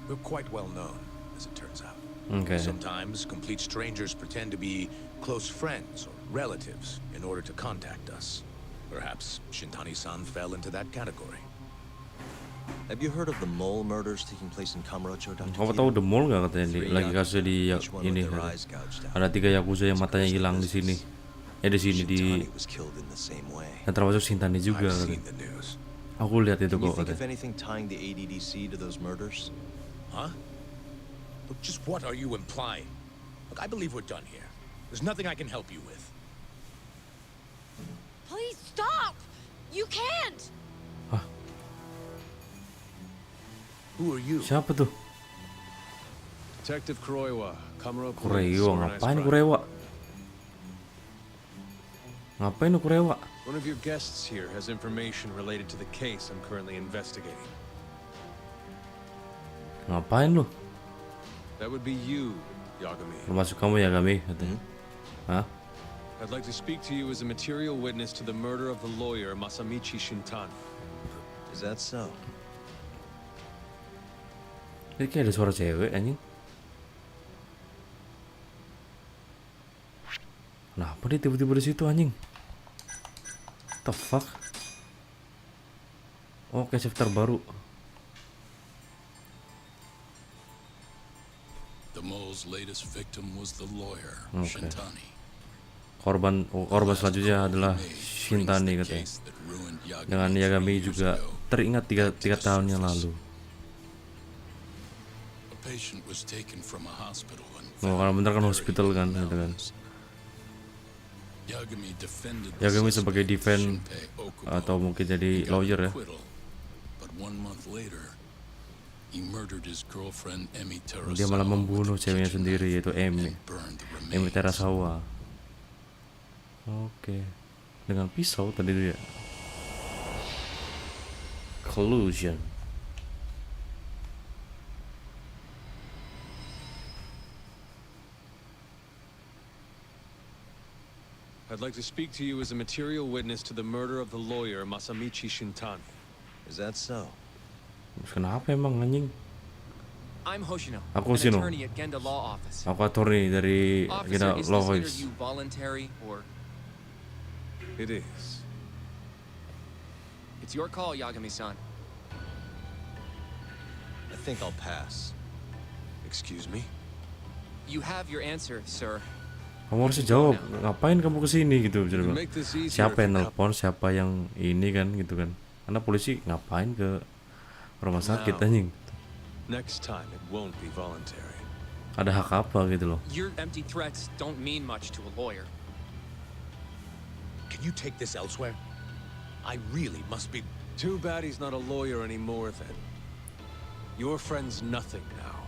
We're quite well known, as it turns out. Okay. Sometimes complete strangers pretend to be close friends or relatives in order to contact us. Perhaps Shintani-san fell into that category. Have you heard of the mole murders taking place in Kamurocho, Dr. Kamu Kido? tahu The Mole nggak katanya? Lagi kasusnya di Each one ini. with their Katanya. eyes gouged out. Ada 3 yakuza yang matanya hilang di sini. Di sini di. Shintani was killed in the same way. Dan termasuk Shintani juga. I've Katanya. seen the news. Aku lihat itu Can you kok think of katanya. anything tying the ADDC to those murders? Huh? Look, just what are you implying? Look, I believe we're done here. There's nothing I can help you with. Please stop! You can't! Who are you? Siapa tuh? Detective Kuroiwa, Kamurocho Kurewa, ngapain Kurewa? Ngapain lu Kurewa? One of your guests here has information related to the case I'm currently investigating. Ngapain lu? That would be you, Yagami. Termasuk kamu Yagami katanya. Hah? I'd like to speak to you as a material witness to the murder of the lawyer Masamichi Shintani. Is that so? Ini kayak ada suara cewek anjing. Kenapa dia tiba-tiba di situ anjing? The fuck? Oh, kayak chapter baru. The mole's latest victim was the lawyer, Okay. Shintani. Korban selanjutnya adalah Shintani katanya. Dengan Yagami juga teringat 3 tahun yang lalu. Patient was taken from a hospital and Oh, kalau bener kan hospital kan, gitu kan. Yagami defended Yagami sebagai defend atau mungkin jadi lawyer ya. But 1 month later, he murdered his girlfriend Emi Terasawa. Dia malah membunuh ceweknya sendiri yaitu Emi Terasawa. Oke. Dengan pisau tadi dia. Collusion. I'd like to speak to you as a material witness to the murder of the lawyer Masamichi Shintani. Is that so? Kenapa emang anjing? I'm Hoshino, Aku an Hoshino. attorney at Genda Law Office. Aku attorney dari Officer, is Law this Voice. interview voluntary or... It is. It's your call, Yagami-san. I think I'll pass. Excuse me? You have your answer, sir. Kamu harus jawab, ngapain kamu kesini gitu. You can make this easier Siapa if yang you nelpon, siapa yang ini kan gitu kan. Karena polisi ngapain ke rumah sakit anjing. Next time it won't be voluntary. Ada hak apa gitu loh. Your empty threats don't mean much to a lawyer. Can you take this elsewhere? I really must be... Too bad he's not a lawyer anymore then. Your friend's nothing now.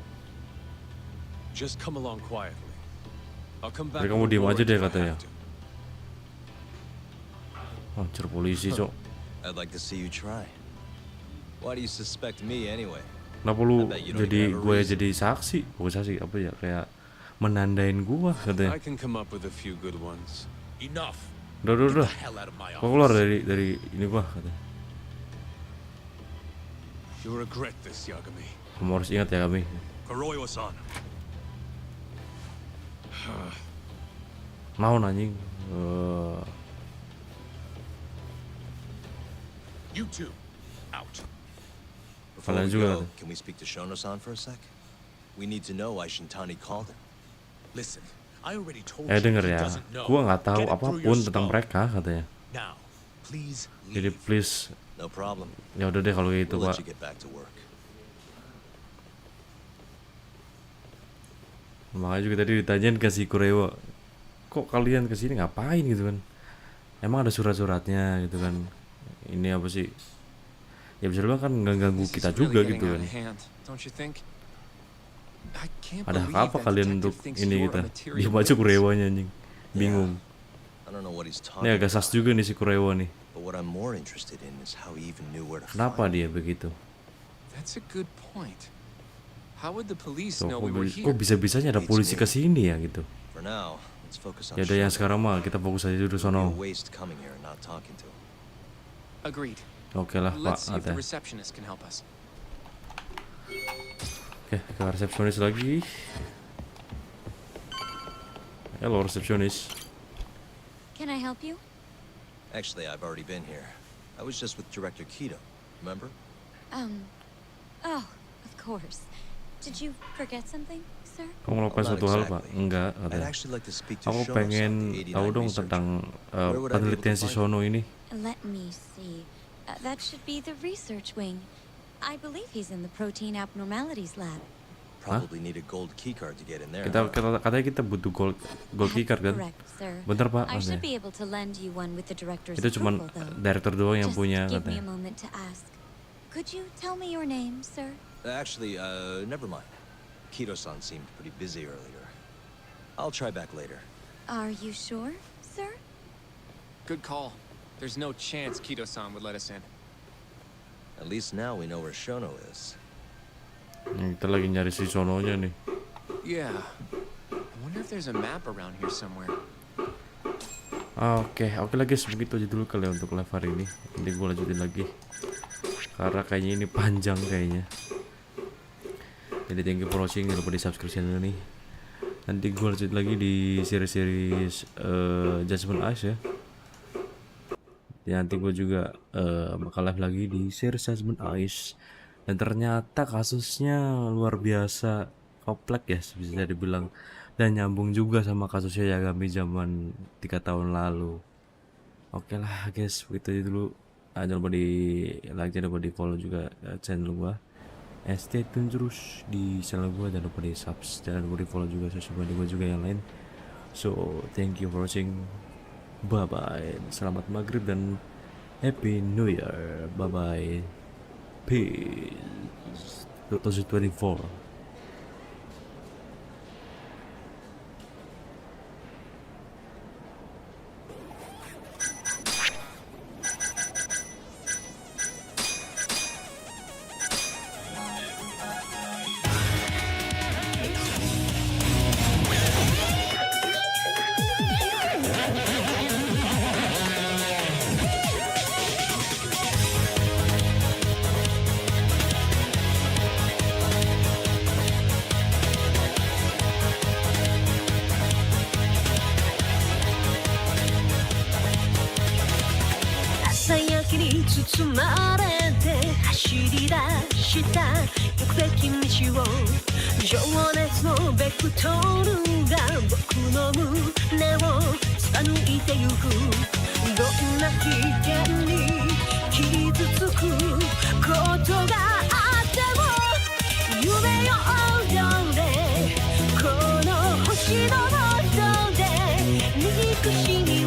Just come along quietly. I'll come back. Jadi kamu diem aja deh katanya. to. Anjir polisi cok. I'd like to see you try. Why do you suspect me anyway? Kenapa lu I bet you don't jadi even have a gue reason. jadi saksi? Bukan saksi apa ya, kayak menandain gua katanya. I can come up with a few good ones. Enough. Udah. Kok keluar dari ini gua kata. You'll regret this, Yagami. Kamu harus ingat ya kami. Kuroiwa-san. Mau anjing. You two, out. Before Kalian we juga go, kata. can we speak to Shono-san for a sec? We need to know why Shintani called him. Listen, I already told Denger you he ya. doesn't know. Gua nggak tahu Get it through apapun your tentang skull. mereka katanya. Now, please Jadi leave. please. No problem. Ya udah deh kalau gitu, We'll Pak. let you get back to work. Makanya juga tadi ditanyain ke si Kurewa, kok kalian kesini ngapain gitu kan? Emang ada surat-suratnya gitu kan? Ini apa sih? Ya bisa bilang kan ganggu This is kita really juga getting gitu out kan. of hand, don't you think? I can't Ada believe hak apa that kalian detective untuk thinks ini you're kita? a material Diem aja witness. Kurewanya anjing. Bingung. I don't know what he's Ini talking agak sas about, juga nih si Kurewa nih. but what I'm more interested in is how he even knew where to Kenapa find dia begitu? That's a good point. How would the police Tuh, know we were kok here? bisa-bisanya ada polisi kesini ya gitu. For now, let's focus on Ya udah yang Shono. sekarang mah kita fokus aja dulu It would be sono. a waste coming here and not talking to him. Agreed. Oke lah Pak. Let's see if the Ate. receptionist can help us. Oke, ke resepsionis lagi. Halo resepsionis. Can I help you? Actually, I've already been here. I was just with Director Kido, remember? Oh, of course. Did you forget something, sir? Kamu melakukan Not suatu hal Pak? exactly. Enggak I'd katanya. actually like to speak to Aku Shono-san, pengen the 89 tahu dong researcher. tentang Where would I be able penelitian to si find Sono ini. Let me see. That should be the research wing. I believe he's in the protein abnormalities lab. Probably need a gold keycard to get in there. Katanya kita butuh gold keycard kan? Correct, sir. Bentar Pak, I should katanya. be able to lend you one with the director's Itu cuman approval, though. director doang yang Just punya give me a katanya. moment to ask. Could you tell me your name, sir? Actually, never mind. Kido-san seemed pretty busy earlier. I'll try back later. Are you sure, sir? Good call. There's no chance Kido-san would let us in. At least now we know where Shono is. Kita lagi nyari si Sononya nih. Yeah. I wonder if there's a map around here somewhere. Oke lah guys, begitu aja dulu kali ya untuk live hari ini. Nanti gue lanjutin lagi karena kayaknya ini panjang kayaknya. Jadi thank you for watching, jangan lupa di subscribe channel ini. Nanti gue lanjut lagi di series Judgment Eyes ya. Nanti gue juga bakal live lagi di series Judgment Eyes. Dan ternyata kasusnya luar biasa kompleks ya, bisa dibilang. Dan nyambung juga sama kasusnya Yagami zaman 3 tahun lalu. Oke lah guys, begitu aja dulu. Jangan lupa di like, jangan lupa di follow juga channel gua. Stay tune terus di channel gua, jangan lupa di subs, jangan lupa di follow juga sosial media gua juga yang lain. So thank you for watching. Bye bye. Selamat maghrib dan happy new year. Bye bye. Peace. 2024.朝焼けに包まれて走り出した行くべき道を情熱のベクトルが僕の胸を貫いてゆくどんな危険に傷つくことがあっても夢よ踊れこの星の下で憎しみを